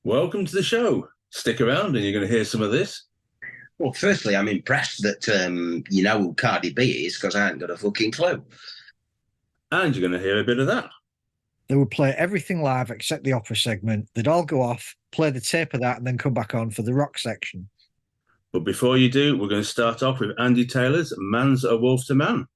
Welcome to the show. Stick around and you're going to hear some of this. Well, firstly, I'm impressed that you know who Cardi B is, because I ain't got a fucking clue. And you're going to hear a bit of that. They would play everything live except the opera segment. They'd all go off, play the tape of that, and then come back on for the rock section. But before you do, we're going to start off with Andy Taylor's Man's a Wolf to Man.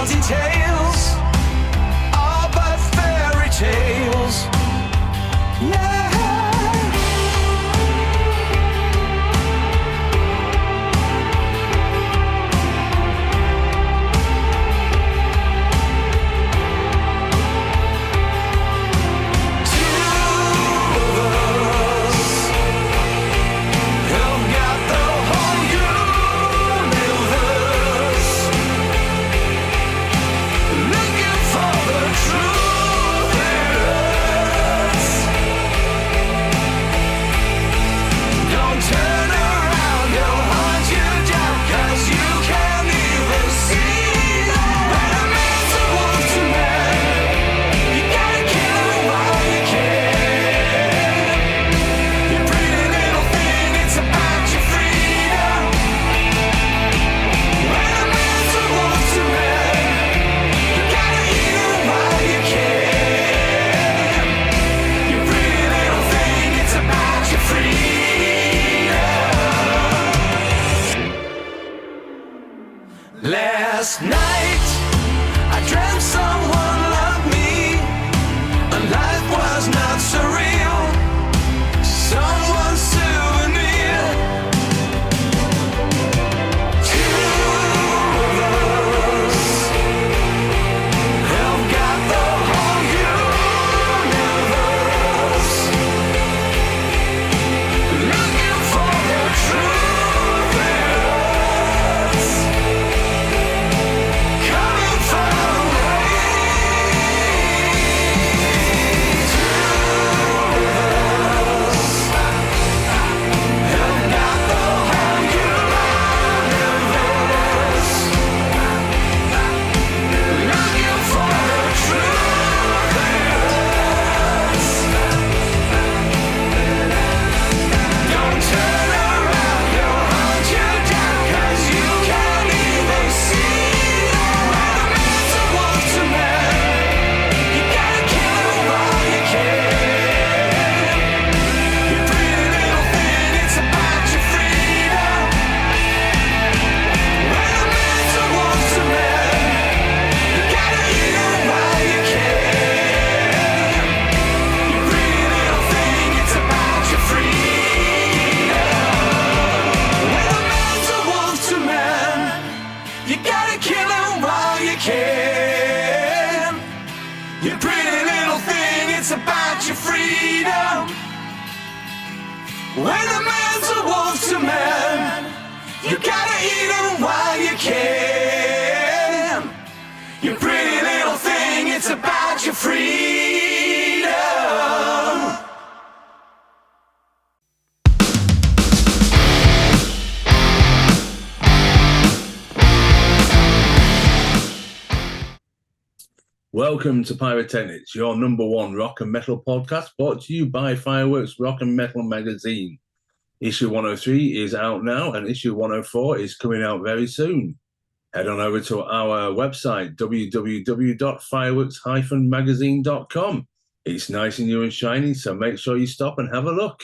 Details, all but fairy tales. Last night, I dreamt someone loved me, and life was not surreal. Someone's souvenir. Two of us have got the whole universe, looking for the truth. When a man's a wolf to man, you gotta eat him while you can. You pretty little thing, it's about your freedom. Welcome to Pyrotechnics, your number one rock and metal podcast, brought to you by Fireworks Rock and Metal Magazine. Issue 103 is out now, and issue 104 is coming out very soon. Head on over to our website, www.fireworks-magazine.com. It's nice and new and shiny, so make sure you stop and have a look.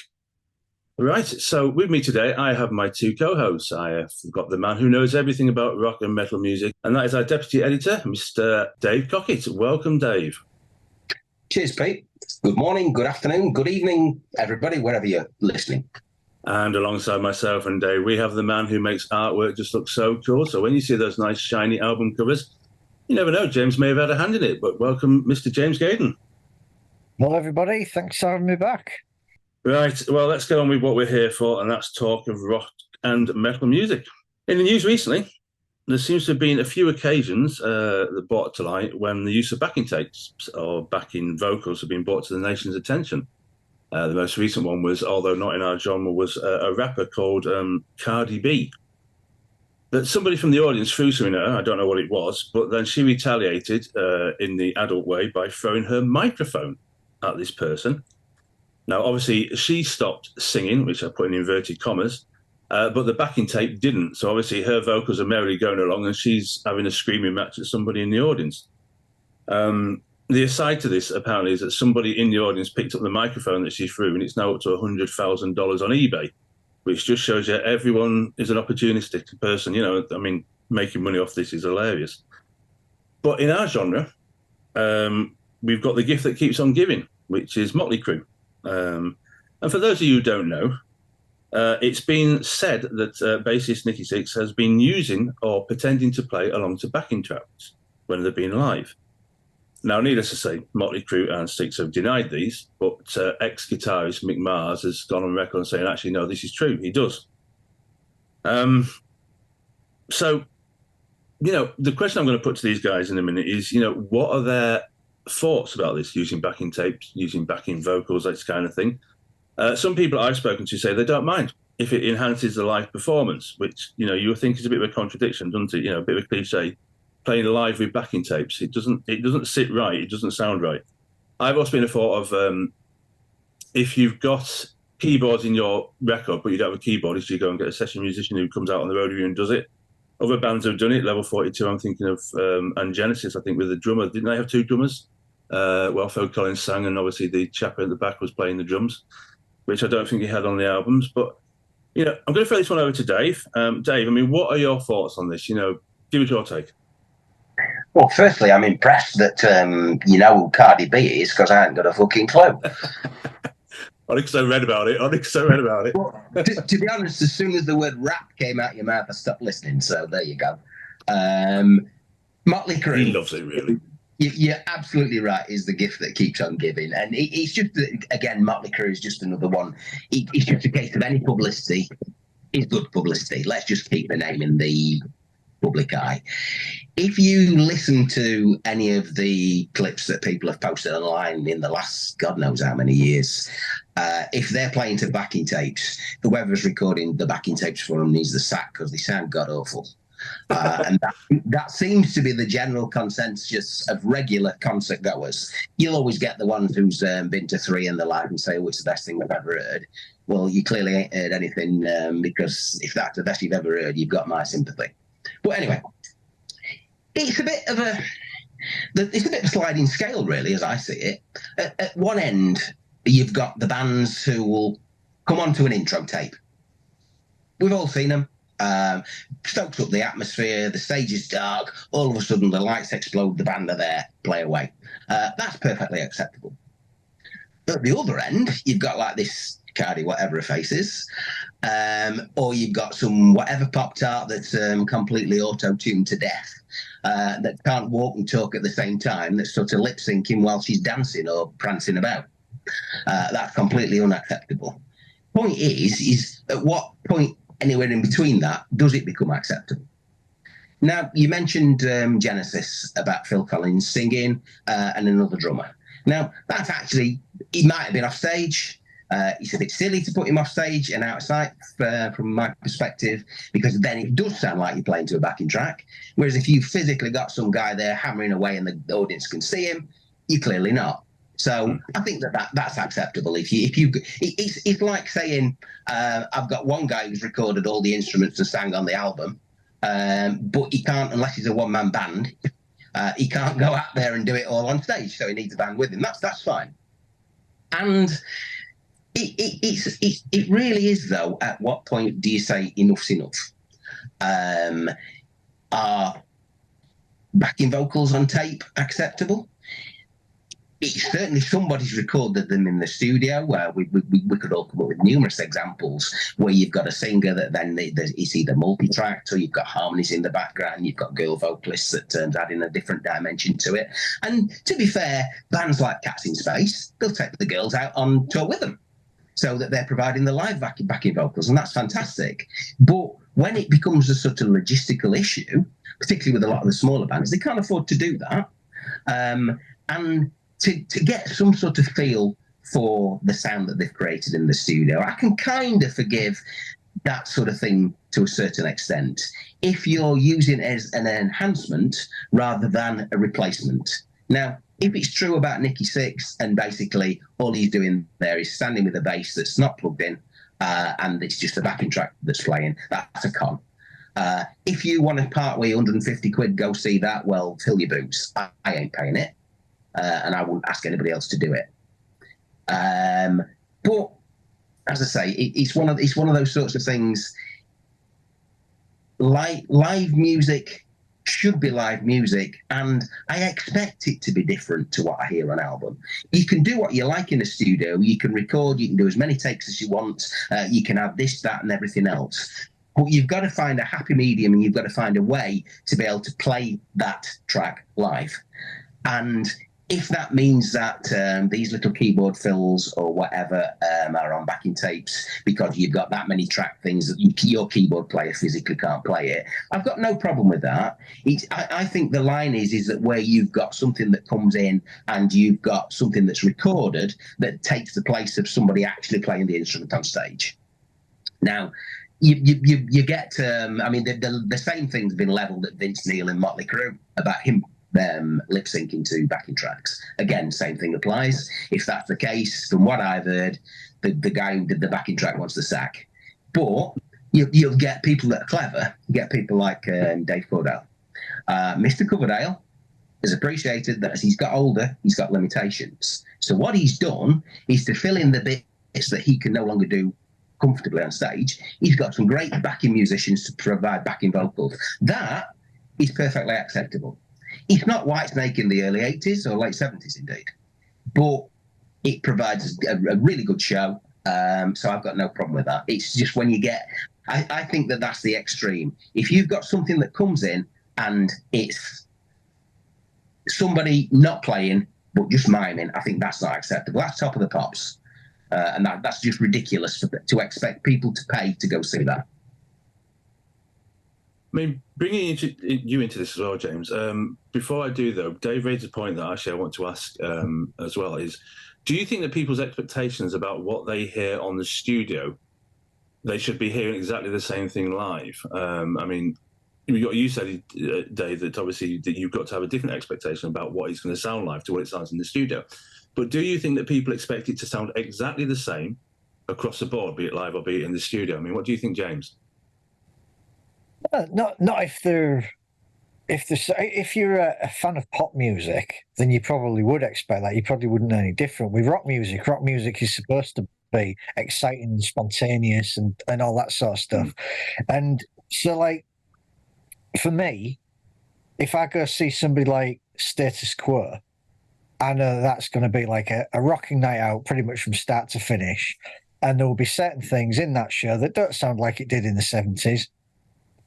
Right, so with me today, I have my two co-hosts. I have got the man who knows everything about rock and metal music, and that is our deputy editor, Mr. Dave Cockett. Welcome, Dave. Cheers, Pete. Good morning, good afternoon, good evening, everybody, wherever you're listening. And alongside myself and Dave, we have the man who makes artwork just look so cool. So when you see those nice, shiny album covers, you never know, James may have had a hand in it. But welcome, Mr. James Gaydon. Hello, everybody. Thanks for having me back. Right, well, let's get on with what we're here for, and that's talk of rock and metal music. In the news recently, there seems to have been a feeu occasions that brought to light when the use of backing tapes or backing vocals have been brought to the nation's attention. The most recent one was, although not in our genre, was a rapper called Cardi B. That somebody from the audience threw something at her, I don't know what it was, but then she retaliated in the adult way by throwing her microphone at this person. Now, obviously, she stopped singing, which I put in inverted commas, but the backing tape didn't. So obviously her vocals are merrily going along and she's having a screaming match at somebody in the audience. The aside to this, apparently, is that somebody in the audience picked up the microphone that she threw, and it's now up to $100,000 on eBay, which just shows you everyone is an opportunistic person. You know, I mean, making money off this is hilarious. But in our genre, we've got the gift that keeps on giving, which is Motley Crue. And for those of you who don't know, it's been said that bassist Nicky Six has been using or pretending to play along to backing tracks when they've been live. Now, needless to say, Motley Crue and Six have denied these, but ex-guitarist Mick Mars has gone on record saying, actually, no, this is true. He does. So, you know, the question I'm going to put to these guys in a minute is, you know, what are their thoughts about this, using backing tapes, using backing vocals, that kind of thing? Some people I've spoken to say they don't mind if it enhances the live performance, which, you know, you would think is a bit of a contradiction, doesn't it? You know, a bit of a cliche. Playing live with backing tapes, it doesn't sit right. It doesn't sound right. I've also been a thought of if you've got keyboards in your record, but you don't have a keyboardist, you go and get a session musician who comes out on the road with you and does it. Other bands have done it. Level 42, I'm thinking of, and Genesis, I think, with the drummer. Didn't they have two drummers? Well, Phil Collins sang, and obviously the chap at the back was playing the drums, which I don't think he had on the albums. But, you know, I'm going to throw this one over to Dave. Dave, I mean, what are your thoughts on this? You know, give us your take. Well, firstly, I'm impressed that you know who Cardi B is, because I ain't got a fucking clue. Onyx, I read about it. Well, to be honest, as soon as the word rap came out your mouth, I stopped listening. So there you go. Motley Crue. He loves it, really. You're absolutely right. Is the gift that keeps on giving, and it's just, again, Motley Crue is just another one. It's just a case of any publicity is good publicity. Let's just keep the name in the public eye. If you listen to any of the clips that people have posted online in the last God knows how many years, if they're playing to backing tapes, whoever's recording the backing tapes for them needs the sack because they sound god awful. And that seems to be the general consensus of regular concert goers. You'll always get the ones who's been to three and the like and say, oh, it's the best thing I've ever heard. Well, you clearly ain't heard anything, because if that's the best you've ever heard, you've got my sympathy. But anyway, it's a bit of a sliding scale, really, as I see it. At one end, you've got the bands who will come onto an intro tape. We've all seen them. Stokes up the atmosphere, the stage is dark, all of a sudden the lights explode, the band are there, play away. That's perfectly acceptable. But at the other end, you've got like this Cardi whatever her face is, or you've got some whatever pop tart that's completely auto-tuned to death, that can't walk and talk at the same time, that's sort of lip-syncing while she's dancing or prancing about. That's completely unacceptable. Point is at what point anywhere in between that does it become acceptable? Now, you mentioned Genesis about Phil Collins singing and another drummer. Now, that's actually, he might have been off stage. It's a bit silly to put him off stage and outside from my perspective, because then it does sound like you're playing to a backing track. Whereas if you physically got some guy there hammering away and the audience can see him, you're clearly not. So I think that's acceptable. It's like saying I've got one guy who's recorded all the instruments and sang on the album, but he can't, unless he's a one-man band, he can't go out there and do it all on stage. So he needs a band with him. That's fine. And it really is, though, at what point do you say enough's enough? Are backing vocals on tape acceptable? it's certainly somebody's recorded them in the studio. Where we could all come up with numerous examples where you've got a singer that then it's either multi-tracked, or you've got harmonies in the background, you've got girl vocalists that adding a different dimension to it. And to be fair, bands like Cats in Space, they'll take the girls out on tour with them, so that they're providing the live backing vocals, and that's fantastic. But when it becomes a sort of logistical issue, particularly with a lot of the smaller bands, they can't afford to do that. And to get some sort of feel for the sound that they've created in the studio, I can kind of forgive that sort of thing to a certain extent if you're using it as an enhancement rather than a replacement. Now, if it's true about Nicky Six, and basically all he's doing there is standing with a bass that's not plugged in, and it's just a backing track that's playing, that's a con. If you want to part with 150 quid, go see that, well, fill your boots. I ain't paying it. And I wouldn't ask anybody else to do it. But as I say, it's one of those sorts of things. Live music should be live music, and I expect it to be different to what I hear on album. You can do what you like in a studio. You can record. You can do as many takes as you want. You can have this, that, and everything else. But you've got to find a happy medium, and you've got to find a way to be able to play that track live. And if that means that these little keyboard fills or whatever are on backing tapes because you've got that many track things that your keyboard player physically can't play it, I've got no problem with that. I think the line is that where you've got something that comes in and you've got something that's recorded that takes the place of somebody actually playing the instrument on stage. Now, you get, I mean, the same thing's been levelled at Vince Neil and Motley Crue about him lip syncing to backing tracks. Again, same thing applies. If that's the case, from what I've heard, the guy who did the backing track wants the sack. But you'll get people that are clever. You get people like Dave Cordell. Mr. Coverdale has appreciated that as he's got older, he's got limitations. So what he's done is to fill in the bits that he can no longer do comfortably on stage. He's got some great backing musicians to provide backing vocals. That is perfectly acceptable. It's not Whitesnake in the early 80s or late 70s, indeed. But it provides a really good show, so I've got no problem with that. It's just when you get... I think that that's the extreme. If you've got something that comes in and it's somebody not playing but just miming, I think that's not acceptable. That's top of the pops. And that's just ridiculous to expect people to pay to go see that. I mean, bringing you into this as well, James. Before I do, though, Dave raised a point that actually I want to ask as well is, do you think that people's expectations about what they hear on the studio, they should be hearing exactly the same thing live? I mean, you said, Dave, that obviously that you've got to have a different expectation about what it's going to sound like to what it sounds in the studio. But do you think that people expect it to sound exactly the same across the board, be it live or be it in the studio? I mean, what do you think, James? Not if you're a fan of pop music, then you probably would expect that. You probably wouldn't know any different. With rock music is supposed to be exciting and spontaneous and all that sort of stuff. And so, like, for me, if I go see somebody like Status Quo, I know that's going to be like a rocking night out pretty much from start to finish. And there will be certain things in that show that don't sound like it did in the 70s.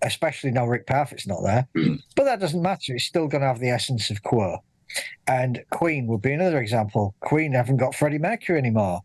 Especially now Rick Parfitt's not there. But that doesn't matter. It's still going to have the essence of Quo. And Queen would be another example. Queen haven't got Freddie Mercury anymore,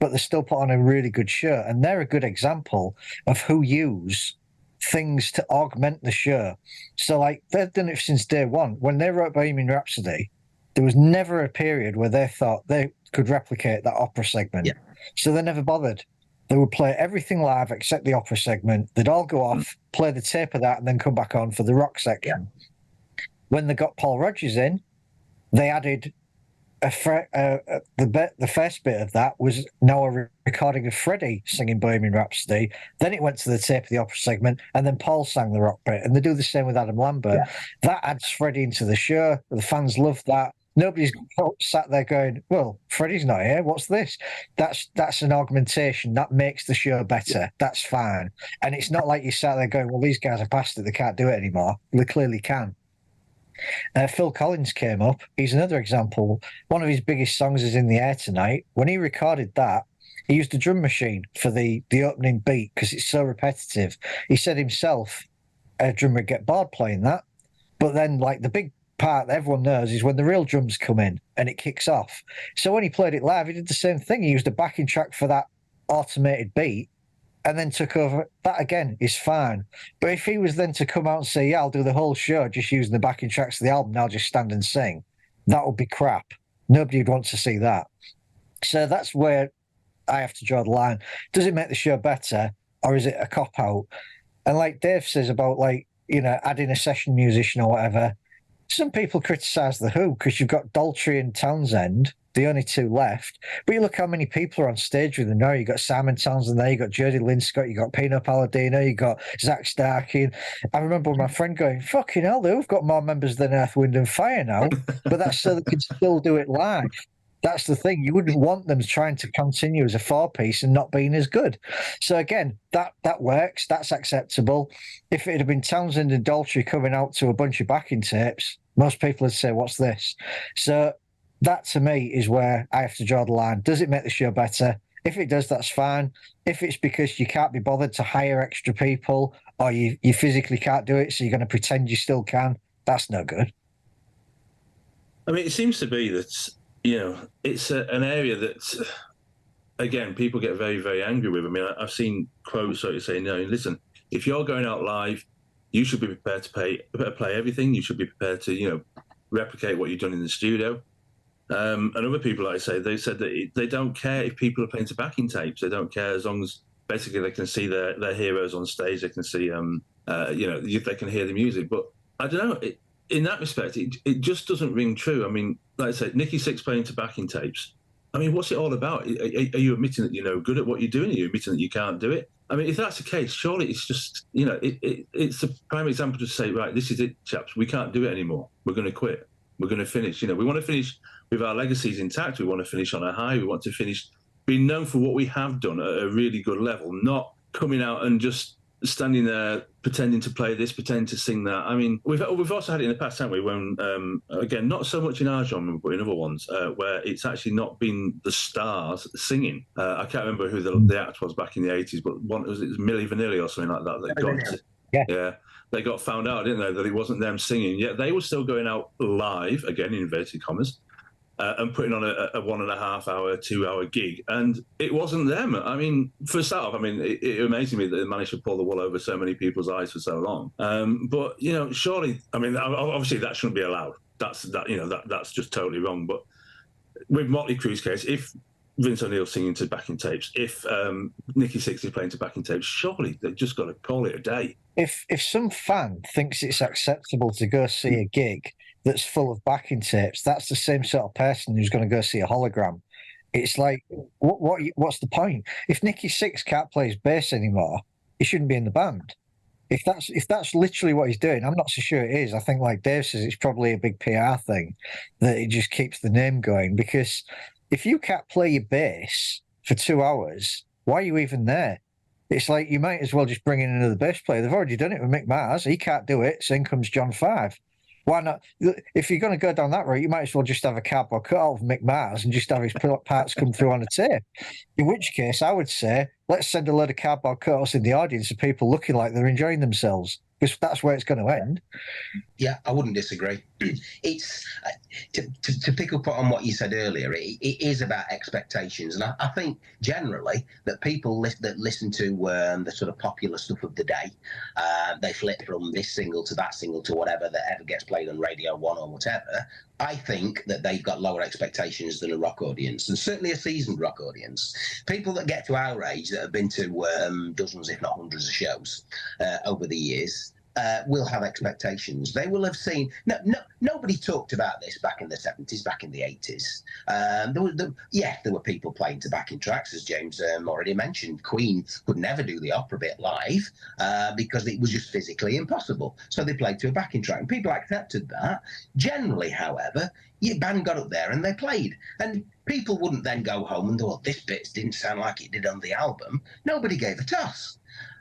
but they still put on a really good show. And they're a good example of who use things to augment the show. So, like, they've done it since day one. When they wrote Bohemian Rhapsody, there was never a period where they thought they could replicate that opera segment. Yeah. So they never bothered. They would play everything live except the opera segment. They'd all go off, play the tape of that, and then come back on for the rock section. Yeah. When they got Paul Rodgers in, they added the first bit of that was now a recording of Freddie singing Bohemian Rhapsody. Then it went to the tape of the opera segment, and then Paul sang the rock bit. And they do the same with Adam Lambert. Yeah. That adds Freddie into the show. The fans love that. Nobody's sat there going, well, Freddie's not here. What's this? That's an augmentation. That makes the show better. That's fine. And it's not like you sat there going, well, these guys are past it. They can't do it anymore. They clearly can. Phil Collins came up. He's another example. One of his biggest songs is In the Air Tonight. When he recorded that, he used a drum machine for the opening beat because it's so repetitive. He said himself, a drummer would get bored playing that. But then, like, the big part that everyone knows is when the real drums come in and it kicks off. So when he played it live, he did the same thing. He used a backing track for that automated beat and then took over. That again is fine. But if he was then to come out and say, yeah, I'll do the whole show just using the backing tracks of the album, and I'll just stand and sing, that would be crap. Nobody would want to see that. So that's where I have to draw the line. Does it make the show better, or is it a cop-out? And like Dave says about, like, you know, adding a session musician or whatever, some people criticise The Who because you've got Daltrey and Townsend, the only two left. But you look how many people are on stage with them now. You've got Simon Townsend there, you've got Jodie Linscott, you've got Pino Palladino, you've got Zach Starkey. I remember my friend going, fucking hell, they've got more members than Earth, Wind and Fire now. But that's so they can still do it live. That's the thing. You wouldn't want them trying to continue as a four-piece and not being as good. So again, that works. That's acceptable. If it had been Townsend and Daltrey coming out to a bunch of backing tapes, most people would say, what's this? So that, to me, is where I have to draw the line. Does it make the show better? If it does, that's fine. If it's because you can't be bothered to hire extra people or you physically can't do it, so you're going to pretend you still can, that's no good. I mean, it seems to be that, you know, it's an area that, again, people get very, very angry with. I mean, I've seen quotes sort of saying, no, listen, if you're going out live, you should be prepared to play everything. You should be prepared to, you know, replicate what you've done in the studio. And other people, like I say, they said that they don't care if people are playing to backing tapes. They don't care as long as basically they can see their heroes on stage. They can see, you know, they can hear the music. But I don't know. In that respect, it just doesn't ring true. I mean, like I said, Nikki Sixx playing to backing tapes. I mean, what's it all about? Are you admitting that you're no good at what you're doing? Are you admitting that you can't do it? I mean, if that's the case, surely it's just, you know, it's a prime example to say, right, this is it, chaps. We can't do it anymore. We're going to quit. We're going to finish. You know, we want to finish with our legacies intact. We want to finish on a high. We want to finish being known for what we have done at a really good level, not coming out and just standing there pretending to play this, pretending to sing that. I mean, we've also had it in the past, haven't we? When again, not so much in our genre, but in other ones, where it's actually not been the stars singing. I can't remember who the act was back in the 80s, but it was Milli Vanilli or something like that. Yeah, they got found out, didn't they, that it wasn't them singing. Yet they were still going out live, again in inverted commas, and putting on a 1.5 hour, 2 hour gig. And it wasn't them. I mean, for a start off, I mean, it amazes me that they managed to pull the wool over so many people's eyes for so long. But, you know, surely, I mean, obviously that shouldn't be allowed. That's just totally wrong. But with Motley Crue's case, if Vince O'Neill's singing to backing tapes, if Nikki Sixx is playing to backing tapes, surely they've just got to call it a day. If some fan thinks it's acceptable to go see a gig that's full of backing tapes, that's the same sort of person who's going to go see a hologram. It's like, what's the point? If Nikki Sixx can't play his bass anymore, he shouldn't be in the band. If that's literally what he's doing, I'm not so sure it is. I think, like Dave says, it's probably a big PR thing that it just keeps the name going. Because if you can't play your bass for 2 hours, why are you even there? It's like you might as well just bring in another bass player. They've already done it with Mick Mars. He can't do it, so in comes John Five. Why not? If you're going to go down that route, you might as well just have a cardboard cutout of Mick Mars and just have his parts come through on a tape. In which case, I would say, let's send a load of cardboard cutouts in the audience of people looking like they're enjoying themselves, because that's where it's going to end. Yeah, I wouldn't disagree. It's to pick up on what you said earlier. It is about expectations, and I think generally that people that listen to the sort of popular stuff of the day, they flip from this single to that single to whatever that ever gets played on Radio 1 or whatever. I think that they've got lower expectations than a rock audience, and certainly a seasoned rock audience. People that get to our age that have been to dozens, if not hundreds, of shows over the years will have expectations. They will have seen. Nobody talked about this back in the 70s, back in the 80s. There were people playing to backing tracks, as James already mentioned. Queen could never do the opera bit live because it was just physically impossible. So they played to a backing track, and people accepted that. Generally, however, your band got up there and they played, and people wouldn't then go home and thought, this bit didn't sound like it did on the album. Nobody gave a toss.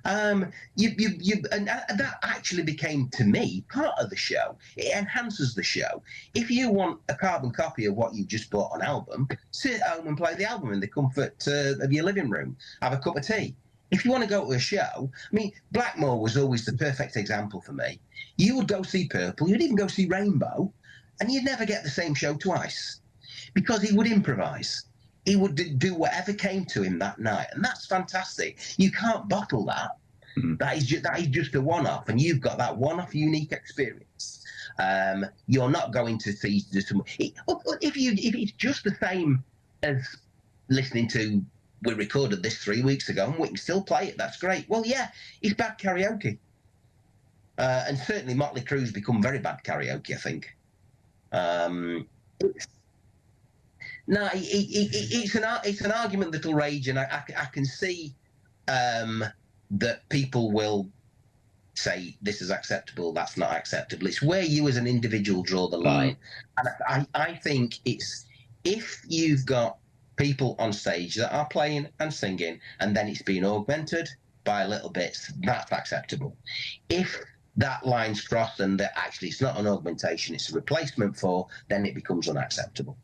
And that actually became, to me, part of the show. It enhances the show. If you want a carbon copy of what you just bought on album, sit at home and play the album in the comfort of your living room. Have a cup of tea. If you want to go to a show, I mean, Blackmore was always the perfect example for me. You would go see Purple, you'd even go see Rainbow, and you'd never get the same show twice because he would improvise. He would do whatever came to him that night, and that's fantastic. You can't bottle that. That is just a one-off, and you've got that one-off unique experience. You're not going to see if it's just the same as listening to. We recorded this 3 weeks ago, and we can still play it. That's great. Well, yeah, it's bad karaoke, and certainly Motley Crue's become very bad karaoke, I think. It's an argument that'll rage, and I can see that people will say this is acceptable, that's not acceptable. It's where you as an individual draw the line, and I think it's if you've got people on stage that are playing and singing, and then it's being augmented by little bits, that's acceptable. If that line's crossed and that actually it's not an augmentation, it's a replacement for, then it becomes unacceptable.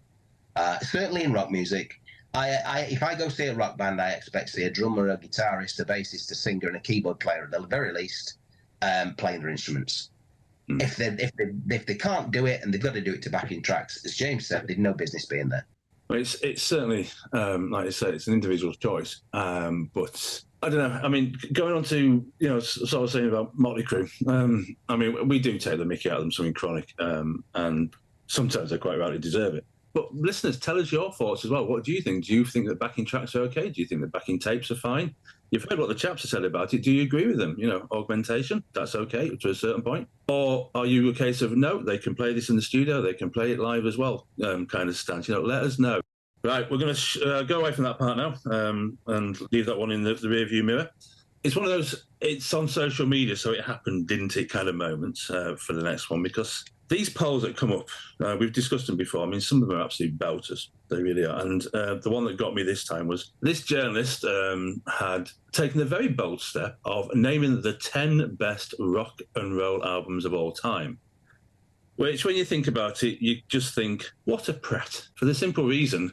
Certainly in rock music, if I go see a rock band, I expect to see a drummer, a guitarist, a bassist, a singer, and a keyboard player at the very least playing their instruments. If they can't do it and they've got to do it to backing tracks, as James said, they've no business being there. Well, it's certainly, like I say, it's an individual choice. But I don't know. I mean, going on to, sort of saying about Motley Crue, I mean, we do take the mickey out of them, something chronic, and sometimes they quite rightly deserve it. But listeners, tell us your thoughts as well. What do you think? Do you think that backing tracks are okay? Do you think that backing tapes are fine? You've heard what the chaps have said about it. Do you agree with them? Augmentation, that's okay to a certain point. Or are you a case of, no, they can play this in the studio, they can play it live as well, kind of stance? Let us know. Right, we're going to go away from that part now and leave that one in the rearview mirror. It's one of those, it's on social media, so it happened, didn't it, kind of moments for the next one, because these polls that come up, we've discussed them before. I mean, some of them are absolute belters. They really are. And the one that got me this time was this journalist had taken the very bold step of naming the 10 best rock and roll albums of all time. Which, when you think about it, you just think, what a prat. For the simple reason,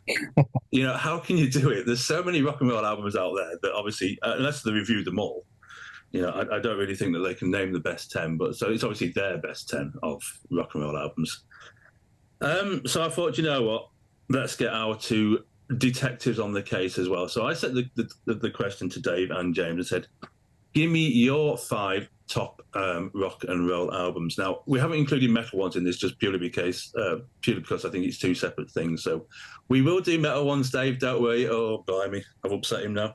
how can you do it? There's so many rock and roll albums out there that obviously, unless they review them all, I don't really think that they can name the best 10, but so it's obviously their best 10 of rock and roll albums. So I thought, you know what? Let's get our two detectives on the case as well. So I set the question to Dave and James and said, give me your 5 top rock and roll albums. Now, we haven't included metal ones in this just purely because I think it's 2 separate things. So we will do metal ones, Dave, don't worry. Oh, blimey, I've upset him now.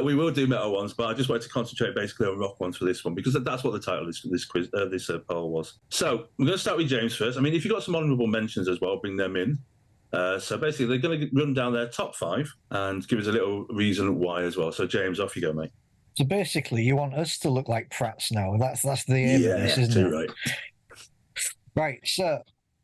We will do metal ones, but I just wanted to concentrate basically on rock ones for this one because that's what the title of this quiz, this poll was. So we're going to start with James first. I mean, if you've got some honourable mentions as well, bring them in. So basically, they're going to run down their top 5 and give us a little reason why as well. So James, off you go, mate. So basically, you want us to look like prats now. That's the aim of this, isn't it? Right. Right. So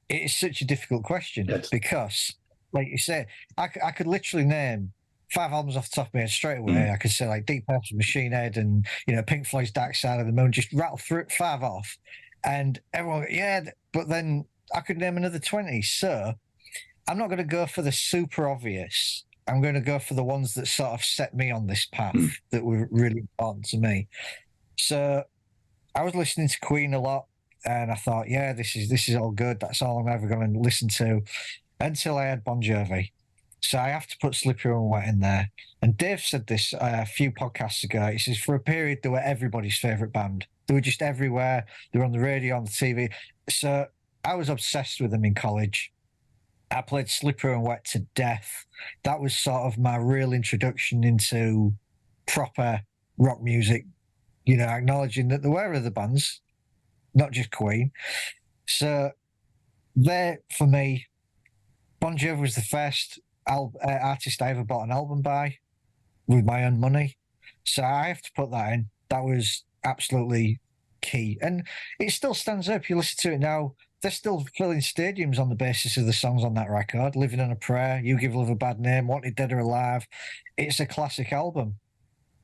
it's such a difficult question because, like you say, I could literally name 5 albums off the top of my head straight away. I could say like Deep Purple, Machine Head, and Pink Floyd's Dark Side of the Moon. Just rattle through 5 off, and everyone, but then I could name another 20. So I'm not going to go for the super obvious. I'm going to go for the ones that sort of set me on this path that were really important to me. So I was listening to Queen a lot, and I thought, this is all good. That's all I'm ever going to listen to, until I had Bon Jovi. So I have to put Slippery When Wet in there. And Dave said this a few podcasts ago. He says, for a period, they were everybody's favourite band. They were just everywhere. They were on the radio, on the TV. So I was obsessed with them in college. I played Slippery and Wet to death. That was sort of my real introduction into proper rock music, acknowledging that there were other bands, not just Queen. So there, for me, Bon Jovi was the first artist I ever bought an album by with my own money. So I have to put that in. That was absolutely key. And it still stands up. You listen to it now, they're still filling stadiums on the basis of the songs on that record. Living on a Prayer, You Give Love a Bad Name, Wanted Dead or Alive. It's a classic album.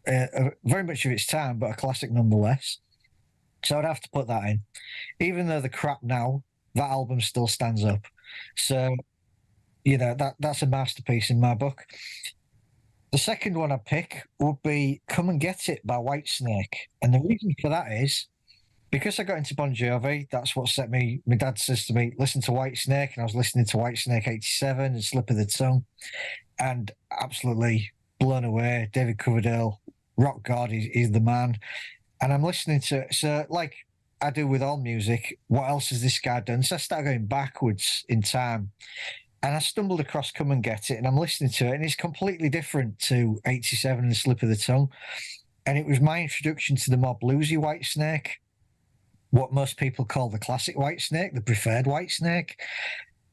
very much of its time, but a classic nonetheless. So I'd have to put that in. Even though the crap now, that album still stands up. So, that's a masterpiece in my book. The second one I pick would be Come and Get It by Whitesnake. And the reason for that is because I got into Bon Jovi, that's what set me. My dad says to me, listen to Whitesnake. And I was listening to Whitesnake 87 and Slip of the Tongue and absolutely blown away. David Coverdale, rock god, he's the man. And I'm listening to it. So, like I do with all music, what else has this guy done? So I started going backwards in time. And I stumbled across Come and Get It, and I'm listening to it, and it's completely different to 87 and Slip of the Tongue. And it was my introduction to the more bluesy Whitesnake, what most people call the classic Whitesnake, the preferred Whitesnake.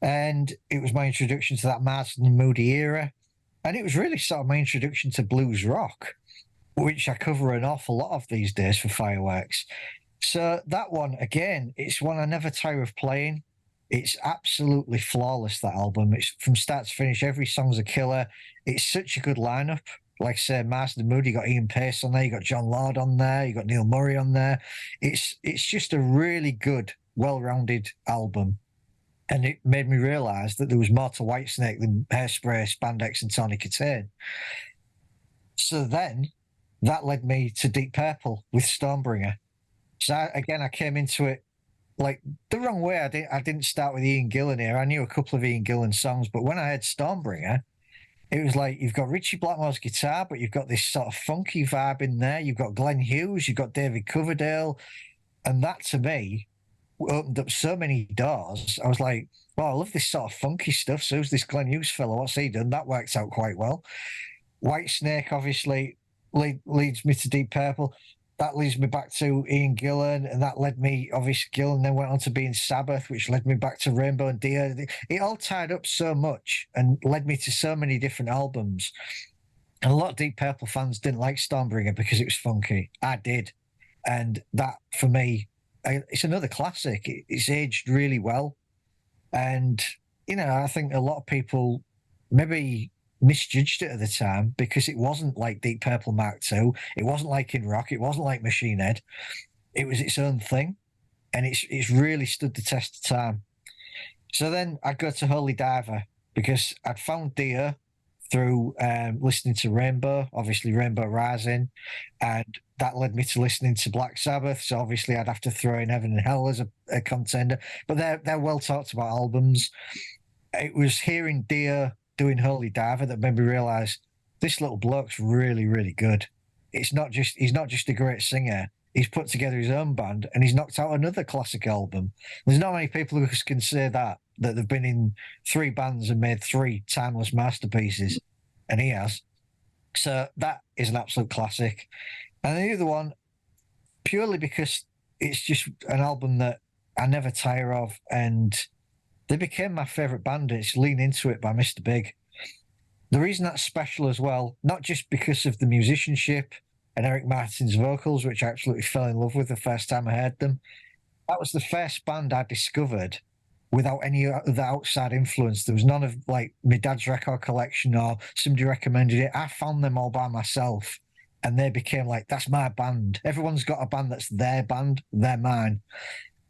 And it was my introduction to that Martin and Moody era. And it was really sort of my introduction to blues rock, which I cover an awful lot of these days for Fireworks. So that one, again, it's one I never tire of playing. It's absolutely flawless, that album. It's from start to finish. Every song's a killer. It's such a good lineup. Like I say, Marston and Moody, you got Ian Pace on there, you got John Lord on there, you got Neil Murray on there. It's just a really good, well-rounded album. And it made me realise that there was more to Whitesnake than Hairspray, Spandex, and Tawny Kitaen. So then that led me to Deep Purple with Stormbringer. So I came into it like the wrong way. I didn't start with Ian Gillan here. I knew a couple of Ian Gillan songs, but when I heard Stormbringer, it was like you've got Richie Blackmore's guitar, but you've got this sort of funky vibe in there. You've got Glenn Hughes, you've got David Coverdale, and that to me opened up so many doors. I was like, well, I love this sort of funky stuff. So who's this Glenn Hughes fellow? What's he done? That works out quite well. Whitesnake obviously leads me to Deep Purple. That leads me back to Ian Gillan, and that led me, obviously, Gillan then went on to being Sabbath, which led me back to Rainbow and Dio. It all tied up so much and led me to so many different albums. And a lot of Deep Purple fans didn't like Stormbringer because it was funky. I did. And that, for me, it's another classic. It's aged really well. And, I think a lot of people maybe misjudged it at the time because it wasn't like Deep Purple Mark II. It wasn't like In Rock. It wasn't like Machine Head. It was its own thing, and it's really stood the test of time. So then I'd go to Holy Diver because I'd found Dio through listening to Rainbow, obviously Rainbow Rising, and that led me to listening to Black Sabbath. So obviously I'd have to throw in Heaven and Hell as a contender, but they're well talked about albums. It was hearing Dio doing Holy Diver that made me realise this little bloke's really, really good. He's not just a great singer. He's put together his own band and he's knocked out another classic album. There's not many people who can say that they've been in 3 bands and made 3 timeless masterpieces, and he has. So that is an absolute classic. And the other one, purely because it's just an album that I never tire of, and they became my favourite band. It's Lean Into It by Mr. Big. The reason that's special as well, not just because of the musicianship and Eric Martin's vocals, which I absolutely fell in love with the first time I heard them. That was the first band I discovered without any other outside influence. There was none of like my dad's record collection or somebody recommended it. I found them all by myself, and they became like, that's my band. Everyone's got a band that's their band, they're mine.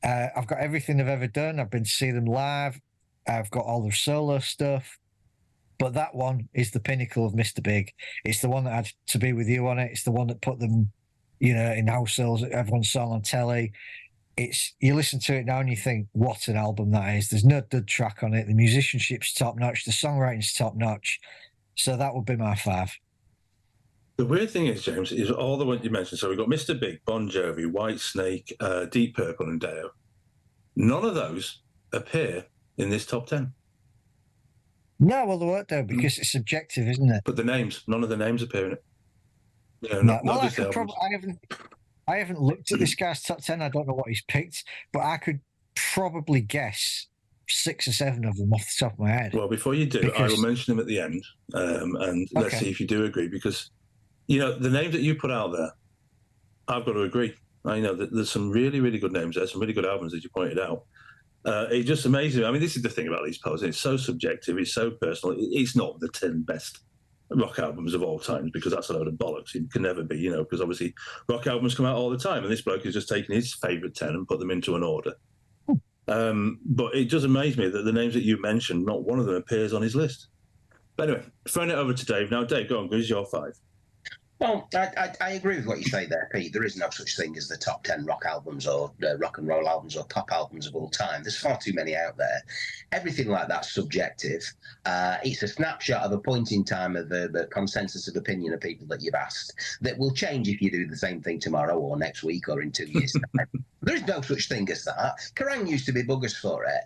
I've got everything they've ever done. I've been to see them live. I've got all their solo stuff. But that one is the pinnacle of Mr. Big. It's the one that had To Be With You on it. It's the one that put them, in households. Everyone saw on telly. You listen to it now and you think, what an album that is. There's no dud track on it. The musicianship's top notch. The songwriting's top notch. So that would be my 5. The weird thing is, James, is all the ones you mentioned. So we've got Mr. Big, Bon Jovi, Whitesnake, Deep Purple, and Dio. None of those appear in this top 10. No, well, they won't do because it's subjective, isn't it? But none of the names appear in it. I haven't looked at this guy's top 10. I don't know what he's picked, but I could probably guess 6 or 7 of them off the top of my head. Well, before you do, I will mention them at the end, and let's see if you do agree, because the names that you put out there, I've got to agree. I know that there's some really, really good names there, some really good albums that you pointed out. It's just amazing. I mean, this is the thing about these polls. It's so subjective. It's so personal. It's not the 10 best rock albums of all times, because that's a load of bollocks. It can never be, you know, because obviously rock albums come out all the time, and this bloke has just taken his favourite 10 and put them into an order. But it does amaze me that the names that you mentioned, not one of them appears on his list. But anyway, throwing it over to Dave. Now, Dave, go on, because your 5. Well, I agree with what you say there, Pete. There is no such thing as the top 10 rock albums or rock and roll albums or pop albums of all time. There's far too many out there. Everything like that's subjective. It's a snapshot of a point in time of the consensus of opinion of people that you've asked that will change if you do the same thing tomorrow or next week or in 2 years' time. There is no such thing as that. Kerrang used to be buggers for it.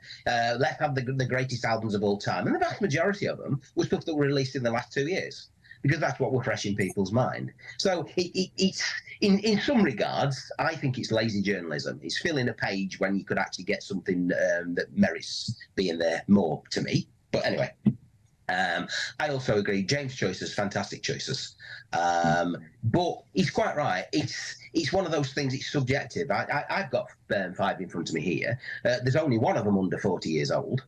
Let's have the greatest albums of all time. And the vast majority of them were stuff that were released in the last 2 years, because that's what were fresh in people's mind. So it's in some regards, I think it's lazy journalism. It's filling a page when you could actually get something that merits being there more, to me. But anyway, I also agree. James' choices, fantastic choices. But he's quite right. It's one of those things, it's subjective. I've got 5 in front of me here. There's only one of them under 40 years old.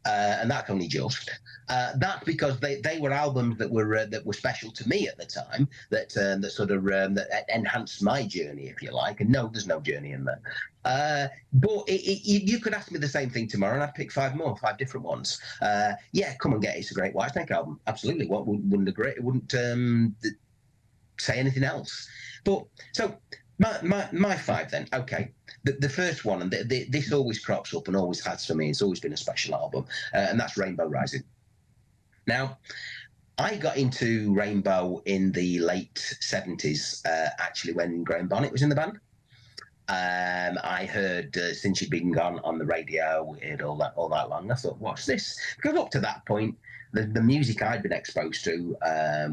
And that's only just. That's because they were albums that were special to me at the time, that sort of that enhanced my journey, if you like. And no, there's no journey in there. But you could ask me the same thing tomorrow, and I'd pick 5 different ones. Yeah, Come and Get It's a great Whitesnake album. Absolutely. What wouldn't agree? It wouldn't say anything else. But so. My 5 then. Okay, the first one, and this always crops up and always has for me. It's always been a special album, and that's Rainbow Rising. Now, I got into Rainbow in the late 70s, actually, when Graham Bonnet was in the band. I heard Since You'd Been Gone on the radio, all that long. I thought, what's this? Because up to that point, the music I'd been exposed to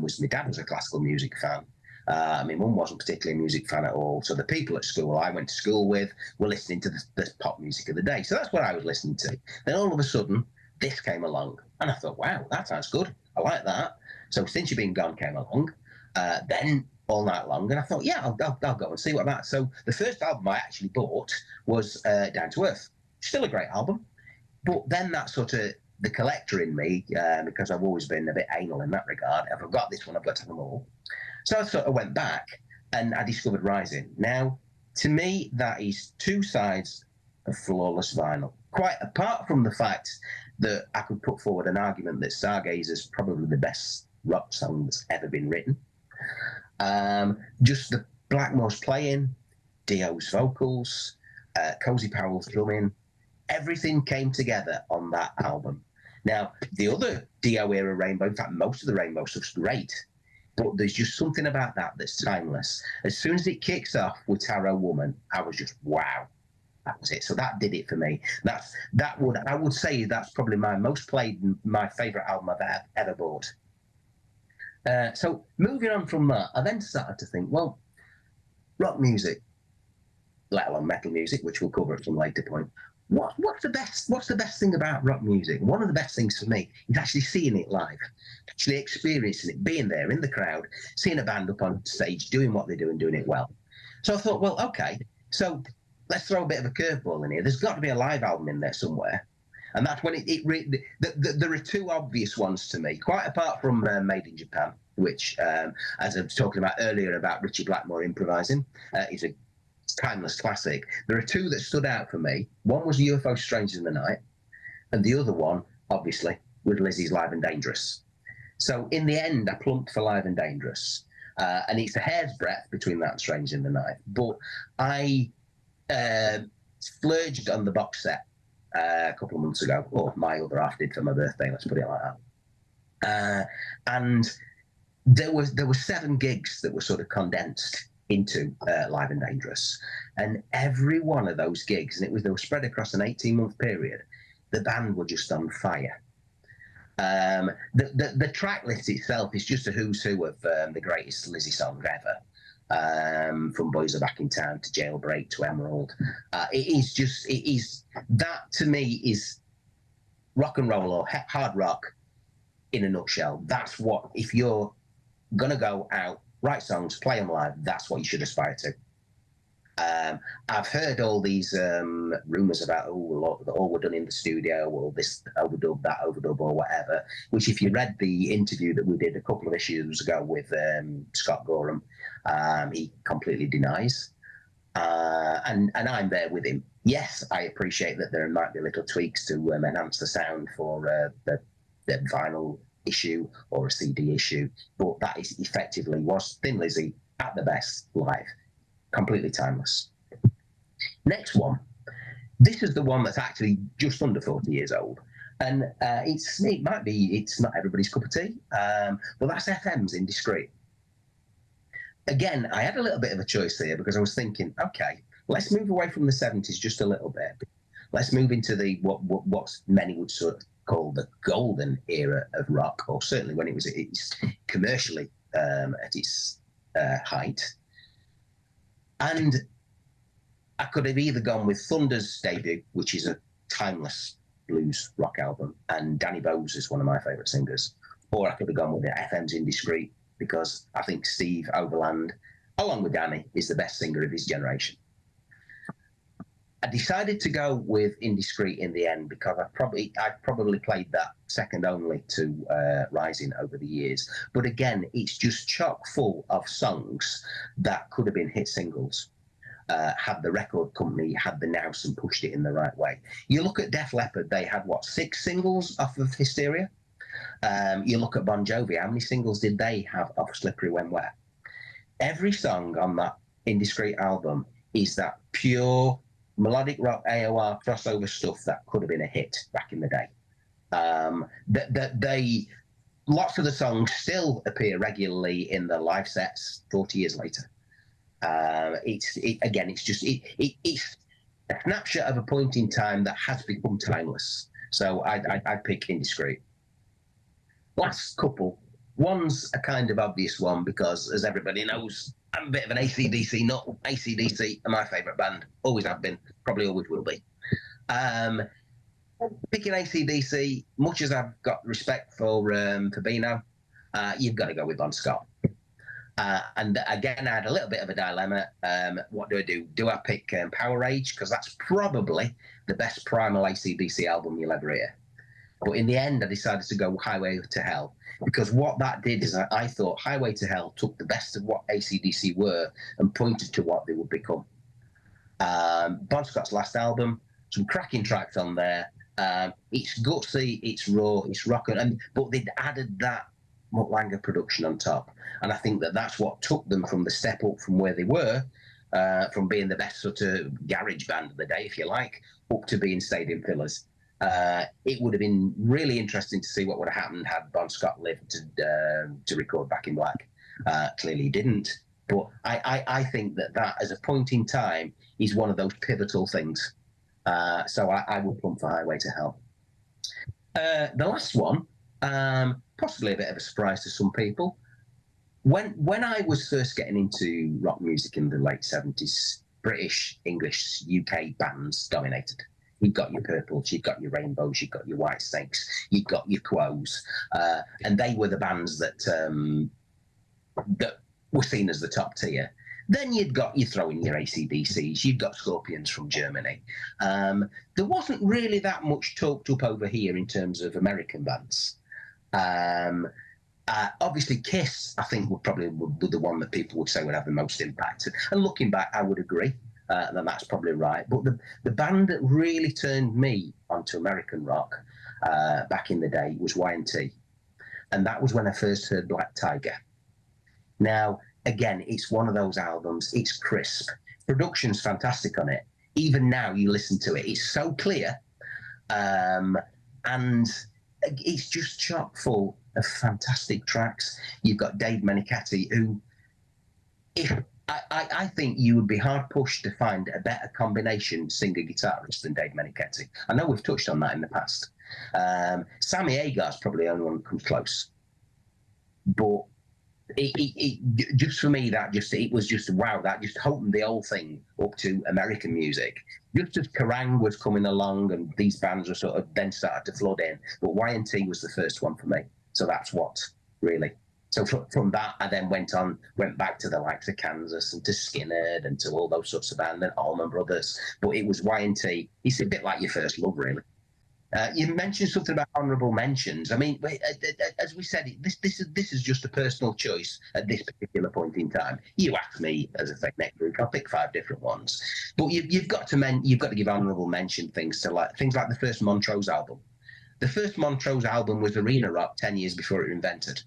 was, my dad was a classical music fan. My mum wasn't particularly a music fan at all. So the people at school I went to school with were listening to the pop music of the day. So that's what I was listening to. Then all of a sudden, this came along. And I thought, wow, that sounds good. I like that. So Since You've Been Gone came along. Then All Night Long. And I thought, yeah, I'll go and see what that. So the first album I actually bought was Down to Earth. Still a great album. But then that sort of, the collector in me, because I've always been a bit anal in that regard, if I've got this one, I've got to have them all. So I sort of went back and I discovered Rising. Now, to me, that is 2 sides of flawless vinyl. Quite apart from the fact that I could put forward an argument that Stargazer is probably the best rock song that's ever been written. Just the Blackmore's playing, Dio's vocals, Cozy Powell's drumming, everything came together on that album. Now, the other Dio era Rainbow, in fact, most of the Rainbow stuff's great, but there's just something about that that's timeless. As soon as it kicks off with Tarot Woman, I was just, wow, that was it. So that did it for me. I would say that's probably my most played, my favourite album I've ever bought. So moving on from that, I then started to think, well, rock music, let alone metal music, which we'll cover at some later point. What's the best thing about rock music? One of the best things for me is actually seeing it live, actually experiencing it, being there in the crowd, seeing a band up on stage, doing what they do and doing it well. So I thought, well, okay, so let's throw a bit of a curveball in here. There's got to be a live album in there somewhere. And that's when there are 2 obvious ones to me, quite apart from Made in Japan, which, as I was talking about earlier about Richie Blackmore improvising, is a timeless classic. There are 2 that stood out for me. One was UFO Strangers in the Night, and the other one, obviously, was Lizzie's Live and Dangerous. So in the end, I plumped for Live and Dangerous, and it's a hair's breadth between that and Strangers in the Night. But I splurged on the box set a couple of months ago, or my other half did for my birthday, let's put it like that. And there were 7 gigs that were sort of condensed into Live and Dangerous, and every one of those gigs, and they were spread across an 18-month period, the band were just on fire. The track list itself is just a who's who of the greatest Lizzie songs ever, from Boys Are Back in Town to Jailbreak to Emerald. It is that to me is rock and roll or hard rock in a nutshell. That's what, if you're gonna go out, write songs, play them live, that's what you should aspire to. I've heard all these rumours about all were done in the studio, or this overdub, that overdub, or whatever. Which, if you read the interview that we did a couple of issues ago with Scott Gorham, he completely denies. And I'm there with him. Yes, I appreciate that there might be little tweaks to enhance the sound for the vinyl issue or a CD issue, but that is effectively was Thin Lizzy at the best live. Completely timeless. Next one. This is the one that's actually just under 40 years old. And it's not everybody's cup of tea, but that's FM's Indiscreet. Again, I had a little bit of a choice here because I was thinking, okay, let's move away from the 70s just a little bit. Let's move into the what many would sort of call the golden era of rock, or certainly when it was commercially at its height. And I could have either gone with Thunder's debut, which is a timeless blues rock album, and Danny Bowes is one of my favourite singers, or I could have gone with FM's Indiscreet, because I think Steve Overland, along with Danny, is the best singer of his generation. I decided to go with Indiscreet in the end because I probably played that second only to Rising over the years. But again, it's just chock full of songs that could have been hit singles. Had the record company had the nous and pushed it in the right way. You look at Def Leppard, they had 6 singles off of Hysteria. You look at Bon Jovi, how many singles did they have off Slippery When Wet? Every song on that Indiscreet album is that pure melodic rock AOR crossover stuff that could have been a hit back in the day. Lots of the songs still appear regularly in the live sets 40 years later. It's a snapshot of a point in time that has become timeless. So I pick Indiscreet. Last couple. One's a kind of obvious one because, as everybody knows, I'm a bit of an AC/DC nut. AC/DC are my favourite band. Always have been. Probably always will be. Picking AC/DC, much as I've got respect for Bino, you've got to go with Bon Scott. And again, I had a little bit of a dilemma. What do? Do I pick Power Rage? Because that's probably the best primal AC/DC album you'll ever hear. But in the end, I decided to go Highway to Hell, because what that did is I thought Highway to Hell took the best of what AC/DC were and pointed to what they would become. Bon Scott's last album, some cracking tracks on there. It's gutsy, it's raw, it's rockin', but they'd added that Mutt Lange production on top. And I think that's what took them from the step up from where they were, from being the best sort of garage band of the day, if you like, up to being stadium fillers. It would have been really interesting to see what would have happened had Bon Scott lived to record Back in Black. Clearly he didn't, but I think that as a point in time is one of those pivotal things. So I would plump for Highway to Hell. The last one, possibly a bit of a surprise to some people. When I was first getting into rock music in the late 70s, British, English, UK bands dominated. You've got your Purples, you've got your Rainbows, you've got your White Snakes, you've got your Quos, and they were the bands that were seen as the top tier. Then you throw in your AC/DCs, you've got Scorpions from Germany. There wasn't really that much talked up over here in terms of American bands. Obviously, Kiss, I think, would be the one that people would say would have the most impact. And looking back, I would agree. Then that's probably right. But the band that really turned me onto American rock back in the day was Y&T. And that was when I first heard Black Tiger. Now, again, it's one of those albums, it's crisp. Production's fantastic on it. Even now, you listen to it, it's so clear. And it's just chock full of fantastic tracks. You've got Dave Menichetti, who, I think you would be hard pushed to find a better combination singer-guitarist than Dave Menichetti. I know we've touched on that in the past. Sammy Hagar's probably the only one that comes close. But it just for me, it was just wow, that just opened the whole thing up to American music. Just as Kerrang was coming along and these bands were sort of then started to flood in, but Y&T was the first one for me. So that's what really So from that, I then went back to the likes of Kansas and to Skinner and to all those sorts of bands and Allman Brothers. But it was Y&T. It's a bit like your first love, really. You mentioned something about honourable mentions. I mean, as we said, this is just a personal choice at this particular point in time. You ask me, as I say, next week I'll pick 5 different ones. But you've got to give honourable mention things to things like the first Montrose album. The first Montrose album was arena rock 10 years before it was invented.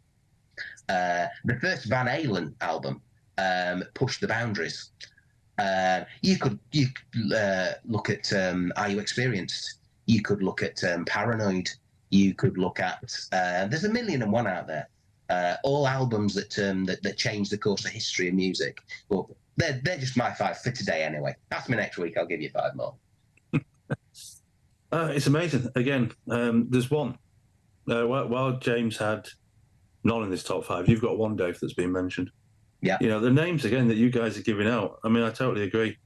The first Van Halen album pushed the boundaries. You could look at Are You Experienced? You could look at Paranoid. You could look at there's 1,000,001 out there. All albums that changed the course of history of music. Well, they're just my 5 for today anyway. Ask me next week, I'll give you 5 more. It's amazing. Again, there's one. While James had none in this top 5, you've got one, Dave, that's been mentioned. Yeah. You know, the names again that you guys are giving out. I mean, I totally agree.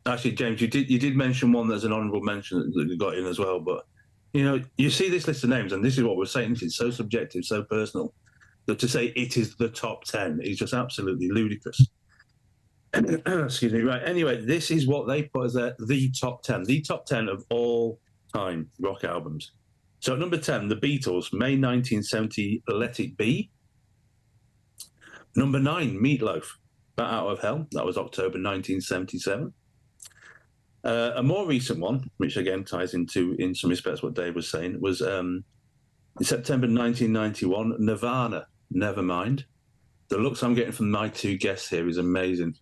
Actually, James, you did mention one that's an honourable mention that you got in as well. But you know, you see this list of names, and this is what we're saying. This is so subjective, so personal, that to say it is the top 10 is just absolutely ludicrous. Excuse me. Right. Anyway, this is what they put as the top 10 of all time rock albums. So at number 10, The Beatles, May 1970, Let It Be. Number 9, Meatloaf, Bat Out of Hell. That was October 1977. A more recent one, which again ties into, in some respects, what Dave was saying, was in September 1991, Nirvana, Nevermind. The looks I'm getting from my 2 guests here is amazing.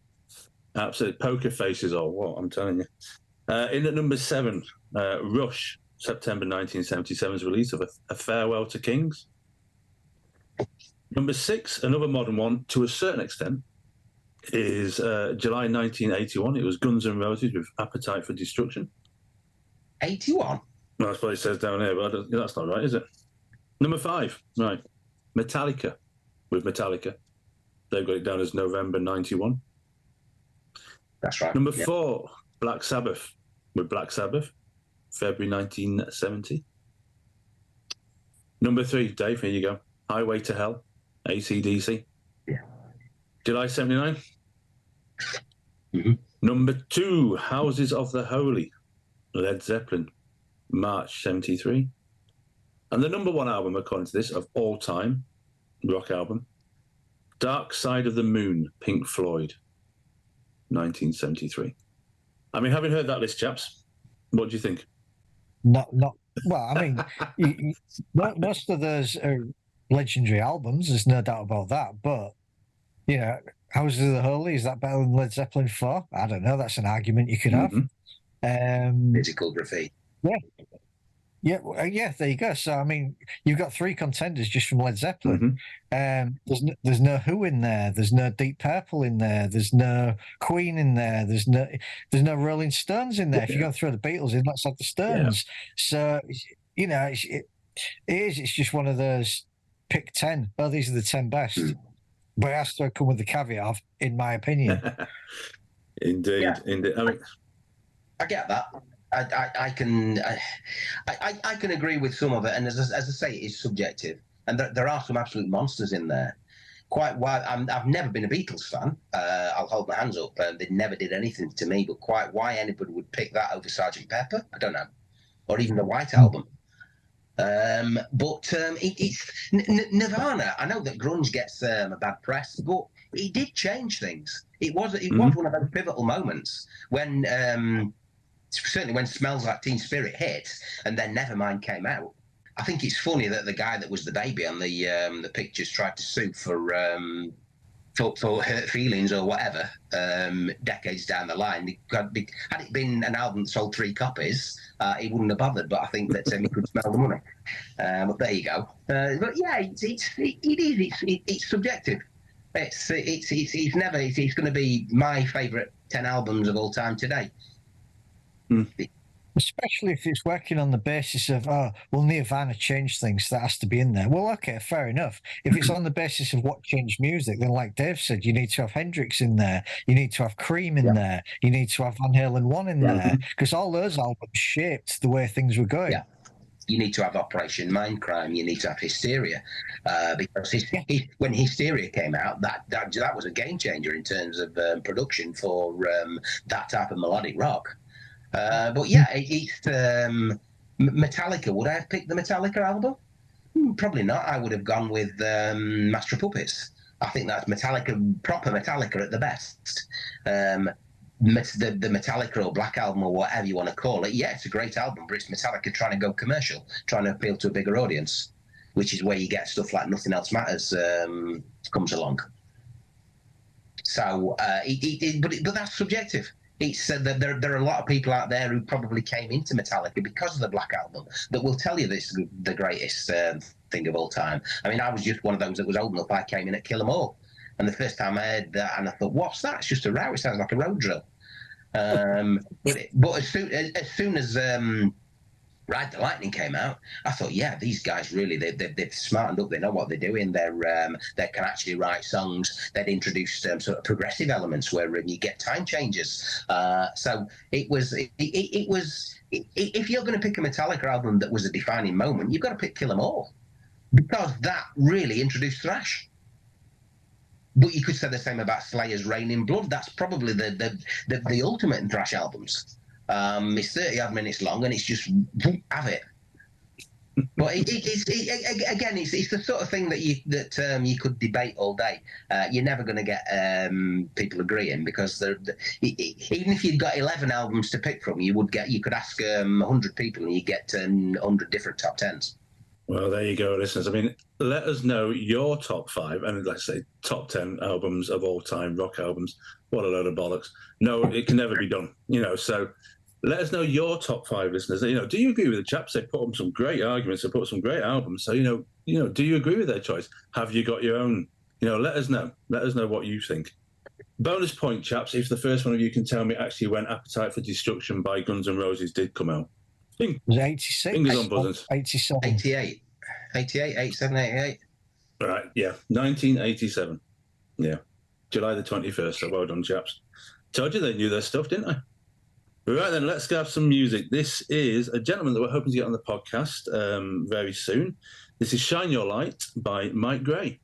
Absolute poker faces or what, I'm telling you. In at number 7, Rush, September 1977's release of A Farewell to Kings. Number 6, another modern one to a certain extent, is July 1981. It was Guns N' Roses with Appetite for Destruction. 81? Well, that's what it says down here, but that's not right, is it? Number 5, right, Metallica with Metallica. They've got it down as November 91. That's right. Number 4, Black Sabbath with Black Sabbath, February 1970. Number 3, Dave, here you go. Highway to Hell, AC/DC. Yeah. July 79. Mm-hmm. Number 2, Houses of the Holy, Led Zeppelin, March 73. And the number 1 album, according to this, of all time, rock album, Dark Side of the Moon, Pink Floyd, 1973. I mean, having heard that list, chaps, what do you think? Not. Well, I mean, most of those are legendary albums. There's no doubt about that. But you know, Houses of the Holy, is that better than Led Zeppelin 4? I don't know. That's an argument you could have. Physical graffiti. Yeah, there you go. So I mean, you've got 3 contenders just from Led Zeppelin. There's no Who in there. There's no Deep Purple in there. There's no Queen in there. There's no Rolling Stones in there. If you're going to throw the Beatles in, let's have the Stones. So you know, it's just one of those pick 10. Oh, these are the 10 best. But it has to come with the caveat of, in my opinion. Indeed. I mean, I get that. I can agree with some of it, and as I say, it is subjective, and there are some absolute monsters in there. Quite why I've never been a Beatles fan. I'll hold my hands up. They never did anything to me, but quite why anybody would pick that over Sgt. Pepper, I don't know, or even the White Album. It's Nirvana. I know that grunge gets a bad press, but it did change things. It was one of those pivotal moments when. Certainly when Smells Like Teen Spirit hit and then Nevermind came out. I think it's funny that the guy that was the baby on the pictures tried to sue for hurt feelings or whatever decades down the line. Had it been an album that sold 3 copies, he wouldn't have bothered, but I think that he could smell the money. But there you go. But yeah, it's subjective. It's going to be my favourite 10 albums of all time today. Especially if it's working on the basis of, Nirvana changed things, that has to be in there. Well, okay, fair enough. If it's on the basis of what changed music, then like Dave said, you need to have Hendrix in there, you need to have Cream in there, you need to have Van Halen 1 in there, because all those albums shaped the way things were going. you need to have Operation Mindcrime. You need to have Hysteria, because when Hysteria came out, that was a game changer in terms of production for that type of melodic rock. But yeah, it's Metallica. Would I have picked the Metallica album? Probably not. I would have gone with Master of Puppets. I think that's Metallica, proper Metallica at the best. The Metallica or Black Album or whatever you want to call it, yeah, it's a great album, but it's Metallica trying to go commercial, trying to appeal to a bigger audience, which is where you get stuff like Nothing Else Matters comes along. So, but that's subjective. It's there are a lot of people out there who probably came into Metallica because of the Black Album that will tell you this is the greatest thing of all time. I mean, I was just one of those that was old enough. I came in at Kill 'Em All, and the first time I heard that, and I thought, what's that? It's just a row. It sounds like a road drill. But as soon as Ride the Lightning came out, I thought, yeah, these guys really they've smartened up. They know what they're doing. They can actually write songs. They'd introduced sort of progressive elements where you get time changes. So it was if you're going to pick a Metallica album that was a defining moment, you've got to pick Kill 'Em All, because that really introduced thrash. But you could say the same about Slayer's Rain in Blood. That's probably the ultimate in thrash albums. It's 30-odd minutes long, and it's just have it. But it's the sort of thing that you could debate all day. You're never going to get people agreeing, because even if you'd got 11 albums to pick from, you could ask 100 people and you get 100 different top 10s. Well, there you go, listeners. I mean, let us know your top 5, and let's say top 10 albums of all time, rock albums. What a load of bollocks. No, it can never be done, so let us know your top 5, listeners. Do you agree with the chaps? They put up some great arguments, they put up some great albums. So, do you agree with their choice? Have you got your own? Let us know. Let us know what you think. Bonus point, chaps, if the first one of you can tell me actually when Appetite for Destruction by Guns N' Roses did come out. Was it 86? Fingers on buzzers. 87. 88. 88, 87, 88. Right, yeah. 1987. Yeah. July the 21st. So well done, chaps. Told you they knew their stuff, didn't I? Right, then, let's have some music. This is a gentleman that we're hoping to get on the podcast very soon. This is Shine Your Light by Myke Gray.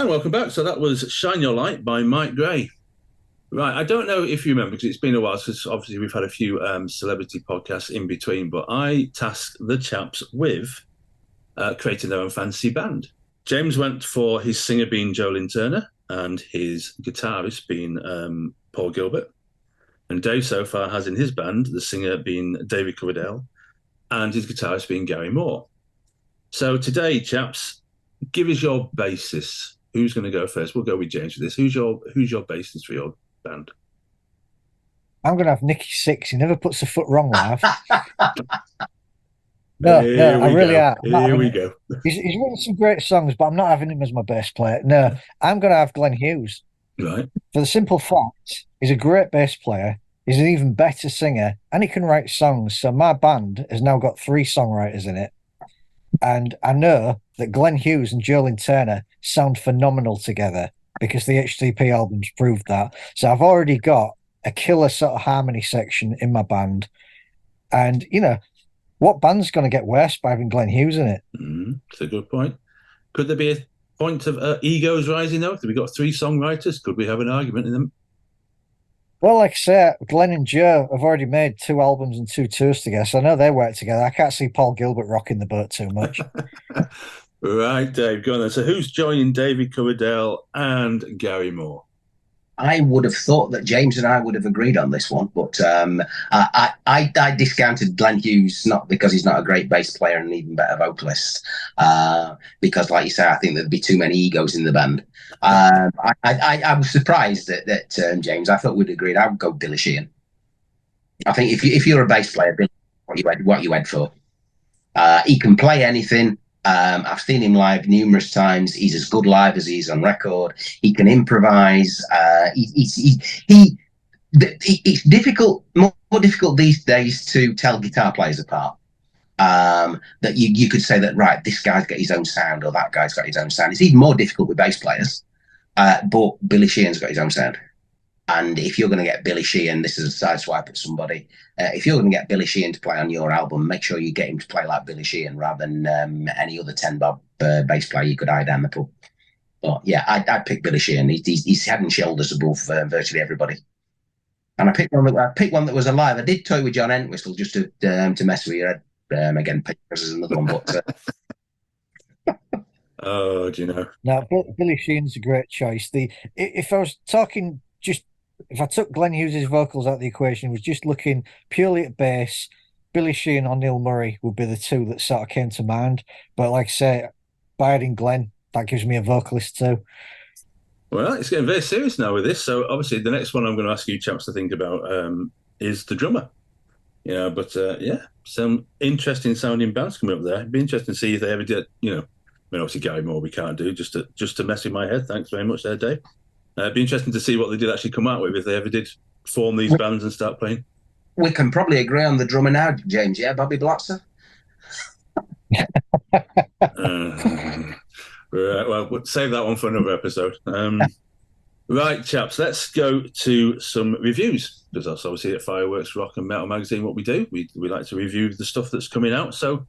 And welcome back. So that was Shine Your Light by Myke Gray. Right, I don't know if you remember, because it's been a while, because obviously we've had a few celebrity podcasts in between, but I tasked the chaps with creating their own fantasy band. James went for his singer being Jolene Turner and his guitarist being Paul Gilbert. And Dave so far has in his band the singer being David Coverdale and his guitarist being Gary Moore. So today, chaps, give us your basis. Who's going to go first? We'll go with James for this. Who's your basis for your band? I'm going to have Nicky Six. He never puts a foot wrong, laugh. No, I really are. Here we go. He's written some great songs, but I'm not having him as my bass player. No, I'm going to have Glenn Hughes. Right. For the simple fact, he's a great bass player. He's an even better singer, and he can write songs. So my band has now got 3 songwriters in it. And I know that Glenn Hughes and Jolene Turner sound phenomenal together because the HTTP albums proved that. So I've already got a killer sort of harmony section in my band. And, you know, what band's going to get worse by having Glenn Hughes in it? That's a good point. Could there be a point of egos rising, though? If we got 3 songwriters, could we have an argument in them? Well, like I say, Glenn and Joe have already made 2 albums and 2 tours together, so I know they work together. I can't see Paul Gilbert rocking the boat too much. Right, Dave, go on then. So who's joining David Coverdale and Gary Moore? I would have thought that James and I would have agreed on this one, but I discounted Glenn Hughes, not because he's not a great bass player and an even better vocalist, because, like you say, I think there'd be too many egos in the band. I was surprised that James. I thought we'd agreed. I would go Billy Sheehan. I think if you're a bass player, Billy, what you went for. He can play anything. I've seen him live numerous times. He's as good live as he is on record. He can improvise. It's difficult, more difficult these days to tell guitar players apart. That you could say that, right, this guy's got his own sound or that guy's got his own sound. It's even more difficult with bass players. But Billy Sheehan's got his own sound. And if you're going to get Billy Sheehan, this is a side swipe at somebody. If you're going to get Billy Sheehan to play on your album, make sure you get him to play like Billy Sheehan rather than any other 10-bob bass player you could eye down the pub. But yeah, I'd pick Billy Sheehan. He's head and shoulders above virtually everybody. And I picked one that was alive. I did toy with John Entwistle just to mess with your head. Again, Peters is another one, but. Oh, do you know? No, Billy Sheehan's a great choice. If I was talking if I took Glenn Hughes' vocals out of the equation, was just looking purely at bass, Billy Sheehan or Neil Murray would be the 2 that sort of came to mind. But like I say, by adding Glenn, that gives me a vocalist too. Well, it's getting very serious now with this. So obviously the next one I'm going to ask you chaps to think about is the drummer. Yeah, but yeah, some interesting sounding bands coming up there. It'd be interesting to see if they ever did, you know, I mean, obviously Gary Moore we can't do, just to mess with my head. Thanks very much there, Dave. It'd be interesting to see what they did actually come out with if they ever did form these bands and start playing. We can probably agree on the drummer now, James. Yeah, Bobby Blatzer. Right, well, we'll save that one for another episode. Right, chaps, let's go to some reviews, because that's obviously at Fireworks Rock and Metal Magazine what we do. We like to review the stuff that's coming out. So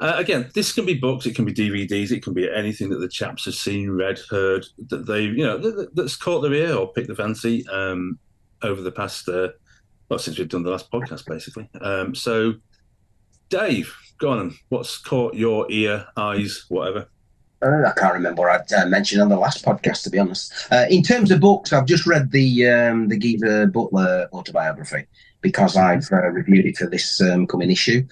again, this can be books, it can be DVDs, it can be anything that the chaps have seen, read, heard, that they, you know, that's caught their ear or picked the fancy over the past, since we've done the last podcast, basically. So, Dave, go on. What's caught your ear, eyes, whatever? I can't remember what I mentioned on the last podcast, to be honest. In terms of books, I've just read the Geezer Butler autobiography because I've reviewed it for this coming issue.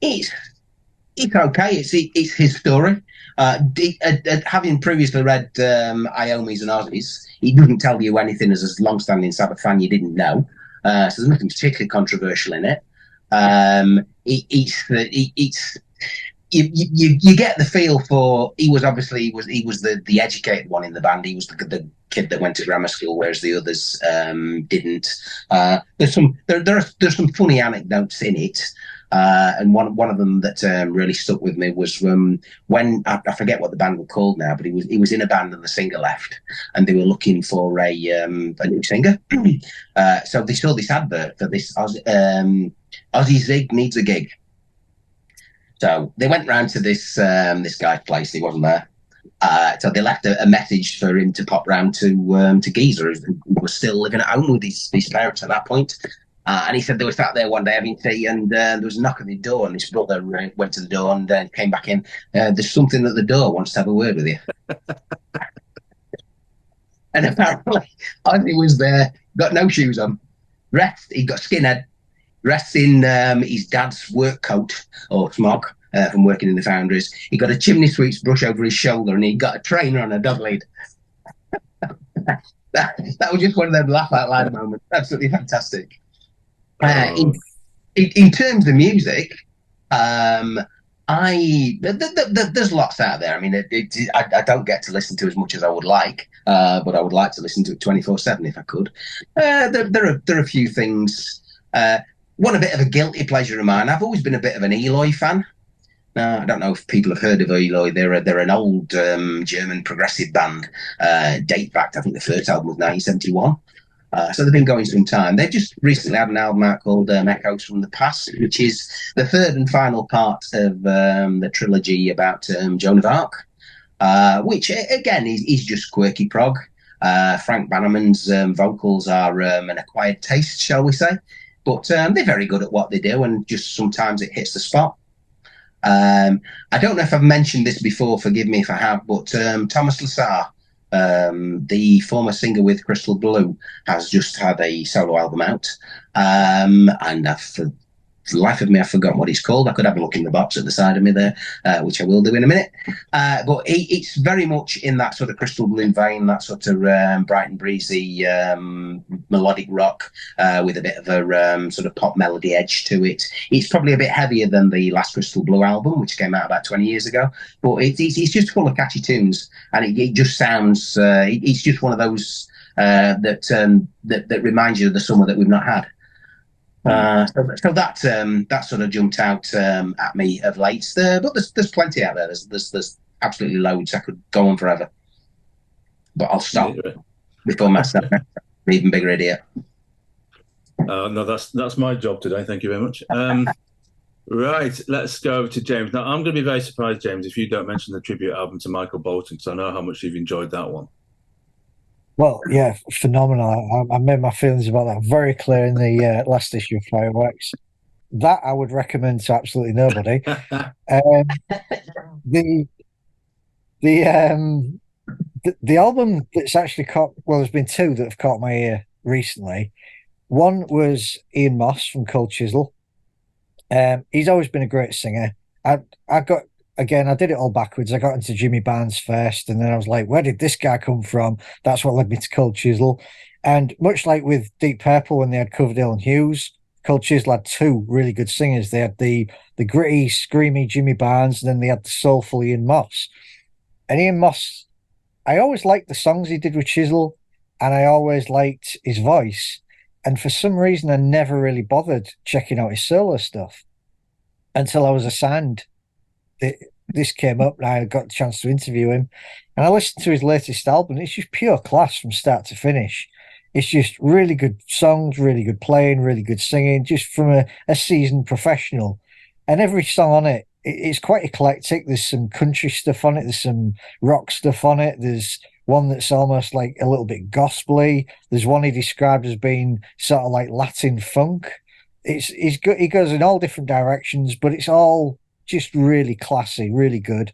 It's okay. It's his story. Having previously read Iommi's and Ozzy's, he doesn't tell you anything as a long-standing Sabbath fan you didn't know. So there's nothing particularly controversial in it. You get the feel for he was the educated one in the band. He was the kid that went to grammar school, whereas the others didn't. There's some funny anecdotes in it. And one of them that really stuck with me was when I forget what the band were called now, but he was in a band and the singer left, and they were looking for a new singer. So they saw this advert for this Ozzy Zig needs a gig. So they went round to this guy's place. He wasn't there, So they left a message for him to pop round to Geezer, who was still living at home with his parents at that point. And he said they were sat there one day having tea, and there was a knock at the door, and his brother went to the door and came back in. There's something at the door, wants to have a word with you. And apparently, Ozzy was there, got no shoes on, he got skinhead, rests in his dad's work coat or smock from working in the foundries. He got a chimney sweep's brush over his shoulder, and he got a trainer on a dog lead. that was just one of them laugh out loud moments. Absolutely fantastic. In terms of music, there's lots out there. I mean, I don't get to listen to as much as I would like, but I would like to listen to it 24/7 if I could. There are a few things. One a bit of a guilty pleasure of mine. I've always been a bit of an Eloy fan. Now, I don't know if people have heard of Eloy. They're an old German progressive band. Date back, I think the first album was 1971. So they've been going some time. They've just recently had an album out called Echoes from the Past, which is the third and final part of the trilogy about Joan of Arc, which, again, is just quirky prog. Frank Bannerman's vocals are an acquired taste, shall we say. But they're very good at what they do, and just sometimes it hits the spot. I don't know if I've mentioned this before, forgive me if I have, but Thomas Lassar, the former singer with Crystal Blue, has just had a solo album out, and for the life of me, I've forgotten what it's called. I could have a look in the box at the side of me there, which I will do in a minute. But it's very much in that sort of Crystal Blue vein, that sort of bright and breezy melodic rock with a bit of a sort of pop melody edge to it. It's probably a bit heavier than the last Crystal Blue album, which came out about 20 years ago. But it's just full of catchy tunes, and it just sounds. It's just one of those that reminds you of the summer that we've not had. So that sort of jumped out at me of late. But there's plenty out there. There's absolutely loads. I could go on forever, but I'll stop before myself an even bigger idiot. No, that's my job today. Thank you very much. Right, let's go over to James. Now, I'm going to be very surprised, James, if you don't mention the tribute album to Michael Bolton, because I know how much you've enjoyed that one. Well, yeah, phenomenal. I made my feelings about that very clear in the last issue of Fireworks. That I would recommend to absolutely nobody. The album that's actually caught, well, there's been two that have caught my ear recently. One was Ian Moss from Cold Chisel. He's always been a great singer. I did it all backwards. I got into Jimmy Barnes first, and then I was like, where did this guy come from? That's what led me to Cold Chisel. And much like with Deep Purple when they had Coverdale and Hughes, Cold Chisel had two really good singers. They had the gritty, screamy Jimmy Barnes, and then they had the soulful Ian Moss. And Ian Moss, I always liked the songs he did with Chisel, and I always liked his voice. And for some reason, I never really bothered checking out his solo stuff until I was assigned. This came up, and I got the chance to interview him, and I listened to his latest album. It's just pure class from start to finish. It's just really good songs, really good playing, really good singing, just from a seasoned professional. And every song on it's quite eclectic. There's some country stuff on it. There's some rock stuff on it. There's one that's almost like a little bit gospely. There's one he described as being sort of like Latin funk. He's good. He goes in all different directions, but it's all just really classy, really good.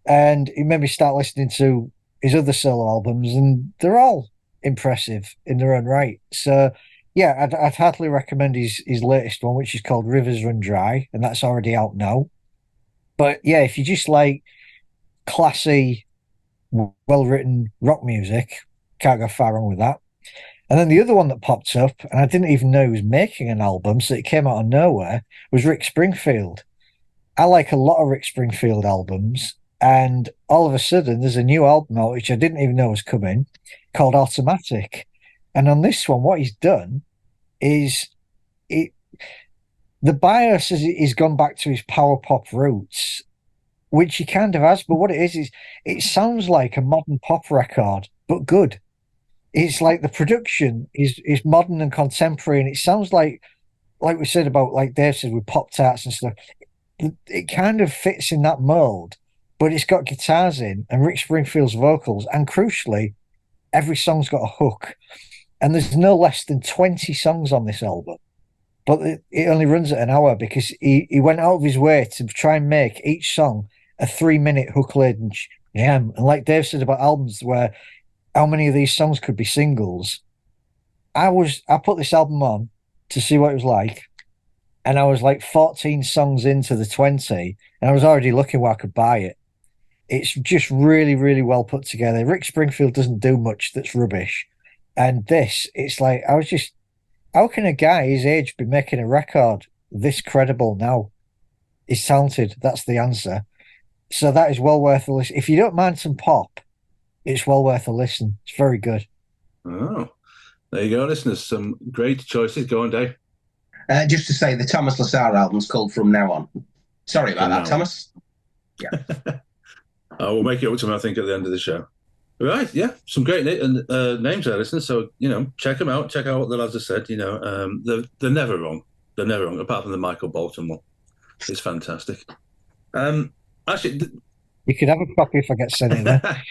And it made me start listening to his other solo albums, and they're all impressive in their own right. So yeah, I'd heartily recommend his latest one, which is called Rivers Run Dry, and that's already out now. But yeah, if you just like classy, well-written rock music, can't go far wrong with that. And then the other one that popped up, and I didn't even know he was making an album, so it came out of nowhere, was Rick Springfield. I like a lot of Rick Springfield albums, and all of a sudden there's a new album out which I didn't even know was coming, called Automatic. And on this one, what he's done is the bias is gone back to his power pop roots, which he kind of has, but what it is it sounds like a modern pop record, but good. It's like the production is modern and contemporary, and it sounds like we said about, like Dave said, with Pop Tarts and stuff. It kind of fits in that mold, but it's got guitars in and Rick Springfield's vocals, and crucially, every song's got a hook. And there's no less than 20 songs on this album, but it only runs at an hour because he went out of his way to try and make each song a 3-minute hook-laden jam. And like Dave said about albums where how many of these songs could be singles, I put this album on to see what it was like, and I was like 14 songs into the 20, and I was already looking where I could buy it. It's just really, really well put together. Rick Springfield doesn't do much that's rubbish. And this, it's like, how can a guy his age be making a record this credible now? He's talented. That's the answer. So that is well worth a listen. If you don't mind some pop, it's well worth a listen. It's very good. Oh, there you go, listeners. Some great choices. Go on, Dave. Just to say, the Thomas Lassar album's called From Now On. Sorry about that, Thomas. Yeah. We'll make it up to him, I think, at the end of the show. Right, yeah, some great names there, listeners. So, check them out. Check out what the lads have said. They're never wrong. They're never wrong, apart from the Michael Bolton one. It's fantastic. Actually, you could have a copy if I get sent in there.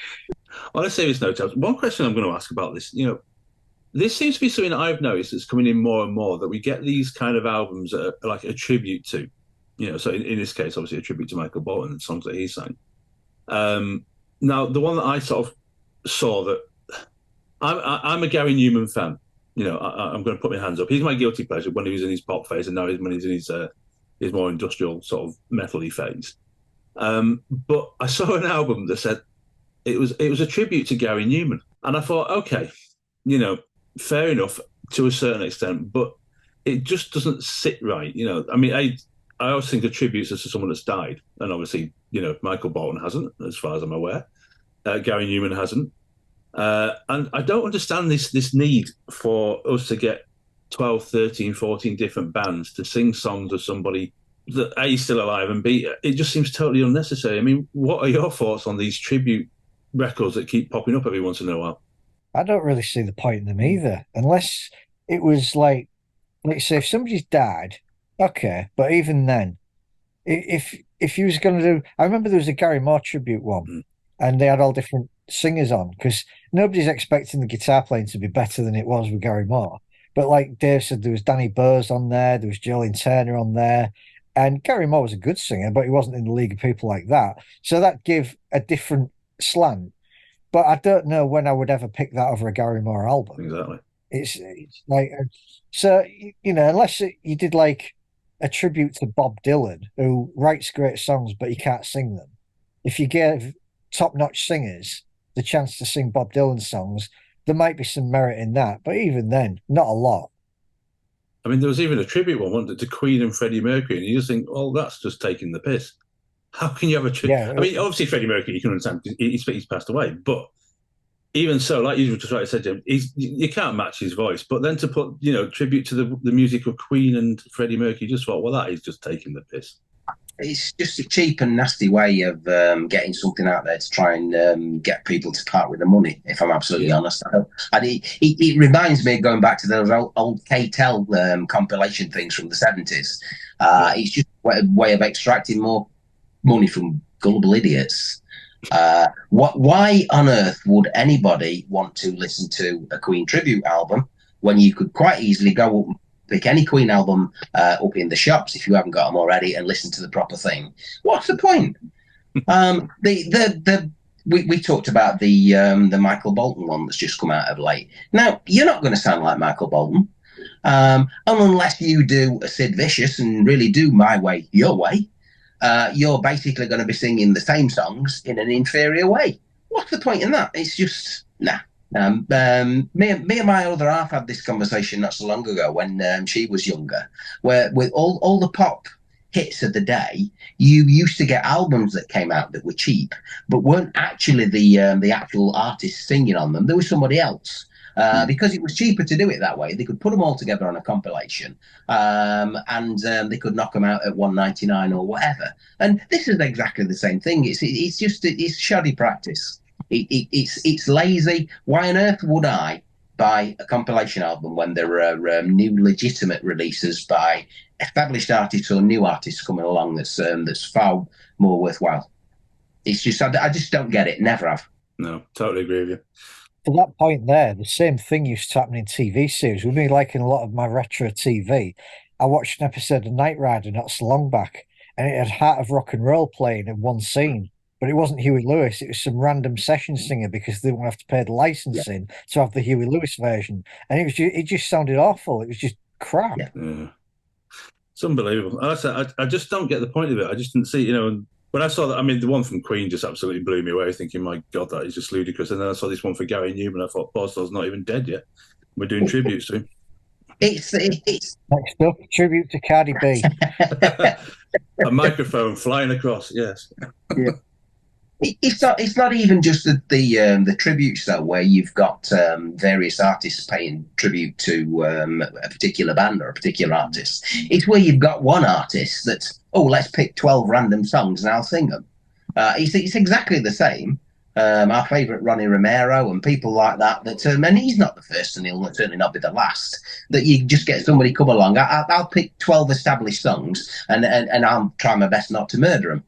On a serious note, one question I'm going to ask about this. This seems to be something that I've noticed that's coming in more and more, that we get these kind of albums that are like a tribute to, so in this case, obviously a tribute to Michael Bolton and songs that he sang. Now, the one that I sort of saw that I'm a Gary Newman fan. I'm going to put my hands up. He's my guilty pleasure when he was in his pop phase, and now when he's in his more industrial sort of metal-y phase. But I saw an album that said it was a tribute to Gary Newman, and I thought, okay, fair enough to a certain extent, but it just doesn't sit right. I mean, I always think of tributes as to someone that's died, and obviously, Michael Bolton hasn't, as far as I'm aware. Gary Newman hasn't. And I don't understand this need for us to get 12, 13, 14 different bands to sing songs of somebody that A, is still alive, and B, it just seems totally unnecessary. I mean, what are your thoughts on these tribute records that keep popping up every once in a while? I don't really see the point in them either, unless it was like say, if somebody's died, okay, but even then, if you was going to do, I remember there was a Gary Moore tribute one, and they had all different singers on, because nobody's expecting the guitar playing to be better than it was with Gary Moore. But like Dave said, there was Danny Burrs on there, there was Jolene Turner on there, and Gary Moore was a good singer, but he wasn't in the league of people like that. So that gave a different slant. But I don't know when I would ever pick that over a Gary Moore album. Exactly. It's like, so, unless you did like a tribute to Bob Dylan, who writes great songs, but he can't sing them. If you gave top-notch singers the chance to sing Bob Dylan songs, there might be some merit in that. But even then, not a lot. I mean, there was even a tribute one, wasn't it, to Queen and Freddie Mercury, and you just think, oh, that's just taking the piss. How can you have a tribute? Yeah, I mean, obviously Freddie Mercury, you can understand, because he's passed away, but even so, like you just rightly said, Jim, you can't match his voice. But then to put, tribute to the music of Queen and Freddie Mercury, just thought, well, that is just taking the piss. It's just a cheap and nasty way of getting something out there to try and get people to part with the money, if I'm absolutely honest. And it reminds me of going back to those old K-Tel compilation things from the 70s. It's just a way of extracting more money from gullible idiots. Why on earth would anybody want to listen to a Queen tribute album when you could quite easily go up and pick any Queen album up in the shops if you haven't got them already and listen to the proper thing? What's the point? We talked about the Michael Bolton one that's just come out of late. Now, you're not going to sound like Michael Bolton, unless you do a Sid Vicious and really do My Way, Your Way. You're basically going to be singing the same songs in an inferior way. What's the point in that? It's just, nah. Me and my other half had this conversation not so long ago when she was younger, where with all the pop hits of the day, you used to get albums that came out that were cheap, but weren't actually the actual artist singing on them. There was somebody else. Because it was cheaper to do it that way. They could put them all together on a compilation, and they could knock them out at $1.99 or whatever. And this is exactly the same thing. It's shoddy practice. It's lazy. Why on earth would I buy a compilation album when there are new legitimate releases by established artists or new artists coming along that's far more worthwhile? It's just I just don't get it. Never have. No, totally agree with you. To that point there, the same thing used to happen in TV series. With me liking a lot of my retro TV, I watched an episode of Knight Rider not so long back, and it had Heart of Rock and Roll playing in one scene. But it wasn't Huey Lewis, it was some random session singer because they didn't have to pay the licensing to have the Huey Lewis version. And it just sounded awful. It was just crap. Yeah. It's unbelievable. I just don't get the point of it. I just didn't see, when I saw that, I mean, the one from Queen just absolutely blew me away, thinking, my God, that is just ludicrous. And then I saw this one for Gary Newman. I thought, Boslow's not even dead yet. We're doing tributes to him. It's Next up, tribute to Cardi B. A microphone flying across, yes. Yeah. It's not even just the tributes though, where you've got various artists paying tribute to a particular band or a particular artist. It's where you've got one artist that's, let's pick 12 random songs and I'll sing them. It's exactly the same. Our favourite Ronnie Romero and people like that. And he's not the first, and he'll certainly not be the last. That you just get somebody come along. I'll pick 12 established songs and I'll try my best not to murder them.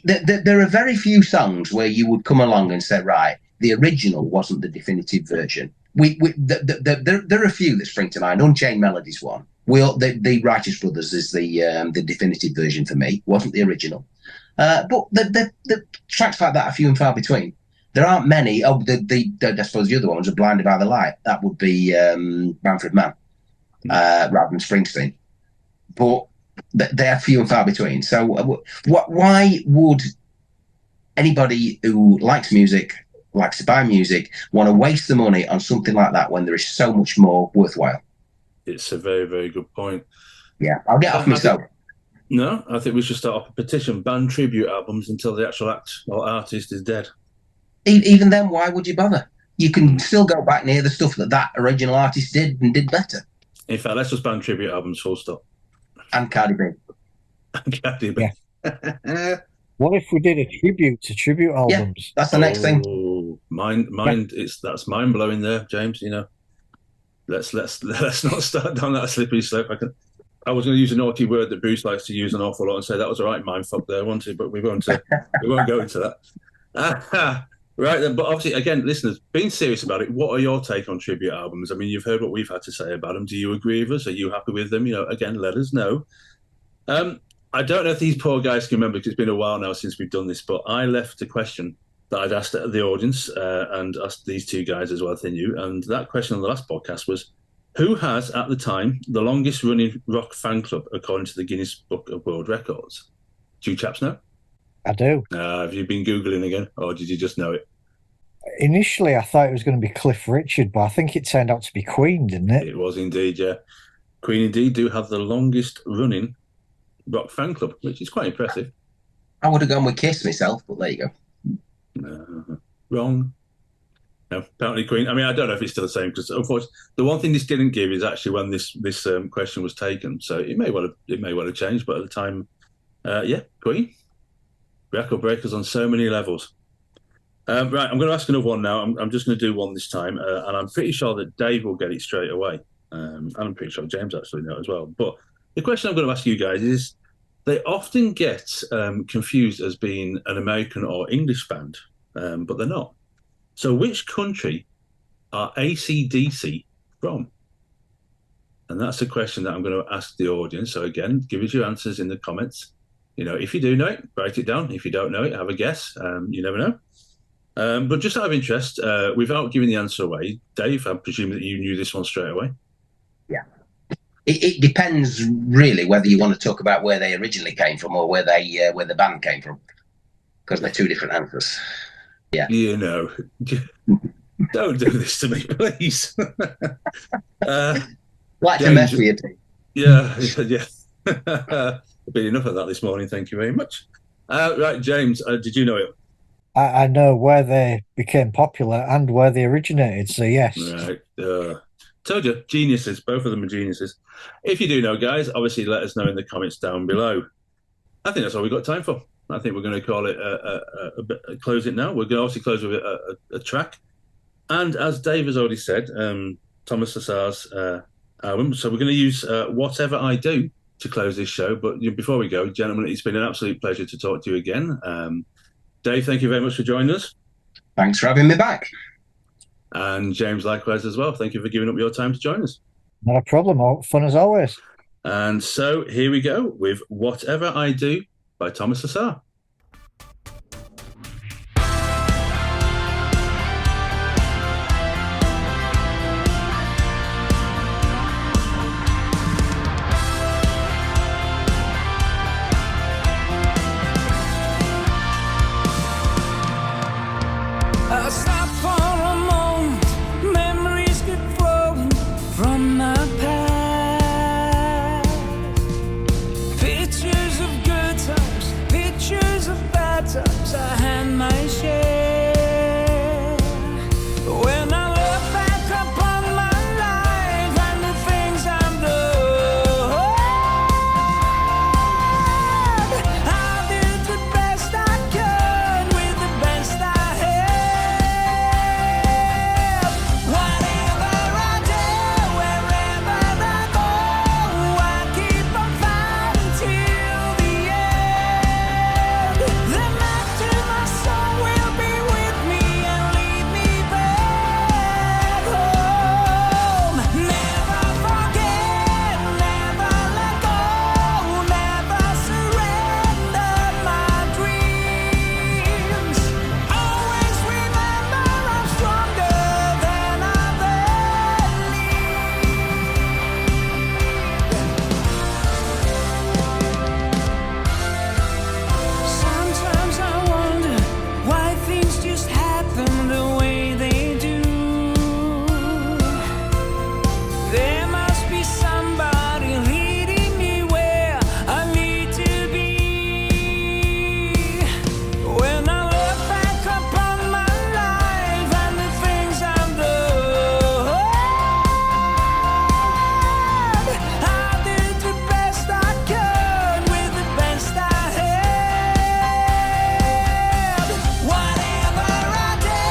There are very few songs where you would come along and say, right, the original wasn't the definitive version. There are a few that spring to mind. Unchained Melody's one. The Righteous Brothers is the definitive version for me. Wasn't the original. But the tracks like that are few and far between. There aren't many. I suppose the other one was Blinded by the Light. That would be Manfred Mann rather than Springsteen. But they are few and far between. So why would anybody who likes music, likes to buy music, want to waste the money on something like that when there is so much more worthwhile? It's a very, very good point. Yeah, I'll get off myself. No, I think we should start off a petition, ban tribute albums until the actual act or artist is dead. Even then, why would you bother? You can still go back and hear the stuff that original artist did and did better. In fact, let's just ban tribute albums, full stop. And Cardi B. Cardi B. Yeah. What if we did a tribute to tribute albums? Yeah, that's the next thing. That's mind blowing there, James. Let's not start down that slippery slope. I was going to use a naughty word that Bruce likes to use an awful lot and say that was a right mindfuck there, wasn't it? But we won't go into that. Right then, but obviously, again, listeners, being serious about it, what are your take on tribute albums? I mean, you've heard what we've had to say about them. Do you agree with us? Are you happy with them? Again, let us know. I don't know if these poor guys can remember, because it's been a while now since we've done this, but I left a question that I'd asked the audience and asked these two guys as well, if they knew. And that question on the last podcast was, who has, at the time, the longest running rock fan club according to the Guinness Book of World Records? Do you chaps know? I do. Have you been Googling again, or did you just know it? Initially, I thought it was going to be Cliff Richard, but I think it turned out to be Queen, didn't it? It was indeed, yeah. Queen indeed do have the longest running rock fan club, which is quite impressive. I would have gone with Kiss myself, but there you go. Wrong. No, apparently Queen. I mean, I don't know if it's still the same, because unfortunately, the one thing this didn't give is actually when this question was taken. So it may well have changed, but at the time, Queen. Record breakers on so many levels. Right, I'm going to ask another one now. I'm just going to do one this time, and I'm pretty sure that Dave will get it straight away. And I'm pretty sure James actually knows as well. But the question I'm going to ask you guys is, they often get confused as being an American or English band, but they're not. So which country are AC/DC from? And that's a question that I'm going to ask the audience. So again, give us your answers in the comments. If you do know it, write it down. If you don't know it, have a guess. You never know. But just out of interest, without giving the answer away, Dave, I presume that you knew this one straight away. Yeah. It depends really whether you want to talk about where they originally came from or where the band came from, because they're two different answers. Yeah. Don't do this to me, please. Like to mess with you, too. Yeah. Been enough of that this morning. Thank you very much. Right, James, did you know it? I know where they became popular and where they originated, so yes. Right. Told you, geniuses. Both of them are geniuses. If you do know, guys, obviously let us know in the comments down below. I think that's all we've got time for. I think we're going to call it close it now. We're going to obviously close with a track. And as Dave has already said, Thomas Lassar's album. So we're going to use Whatever I Do to close this show. But before we go, gentlemen, it's been an absolute pleasure to talk to you again. Dave, thank you very much for joining us. Thanks for having me back. And James, likewise as well. Thank you for giving up your time to join us. Not a problem. Fun as always. And so here we go with Whatever I Do by Thomas Lassar. I stop for a moment, memories keep flowing from my past. Pictures of good times, pictures of bad times, I had my share. When I look back upon my life and the things I've done, I did the best I could with the best I had. Whatever I do, wherever I go, I keep on fighting till the end. The map to my soul will be with me and lead me back home. Never forget, never let go, never surrender my dreams. Always remember I'm stronger than I believe. Sometimes I wonder why things just happen the way they do. There must be somebody leading me where I need to be. When I look back upon my life and the things I've done, I did the best I could with the best I had. Whatever I do,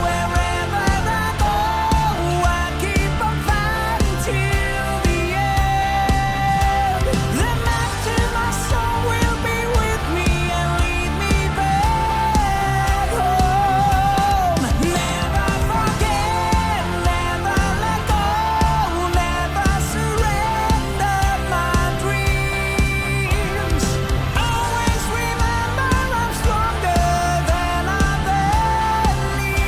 wherever I go, I keep on fighting till the end. The map to my soul will be with me and lead me back home. Never forget, never let go, never surrender my dreams. Always remember I'm stronger than I believe.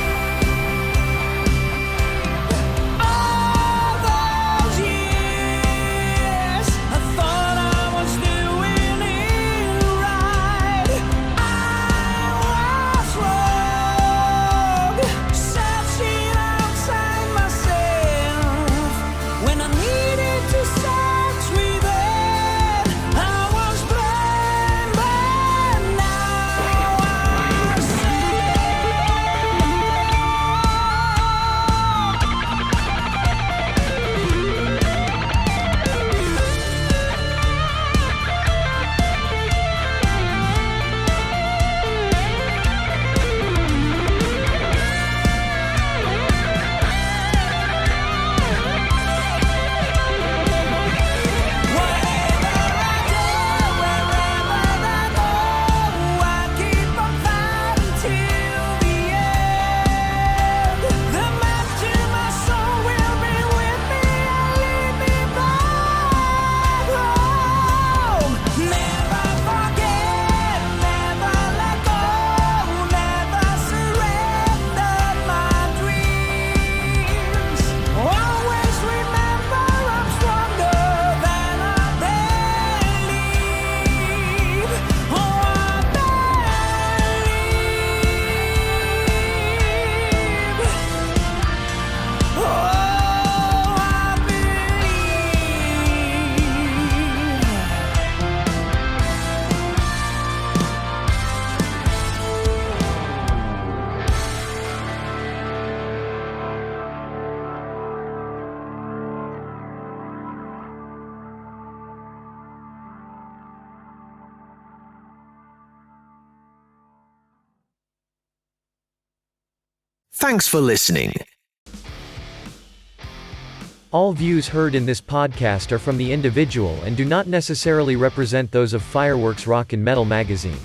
All those years, I thought I was doing it right. I was wrong, searching outside myself when I needed to search within. I was blind, but now I see. Whatever I do, wherever I go, I keep on fighting till the end. The map to my soul will be with me and lead me back home. Never forget, never let go, never surrender my dreams. Always remember I'm stronger than I believe. Oh, I believe. Oh, I Thanks for listening. All views heard in this podcast are from the individual and do not necessarily represent those of Fireworks Rock and Metal Magazine.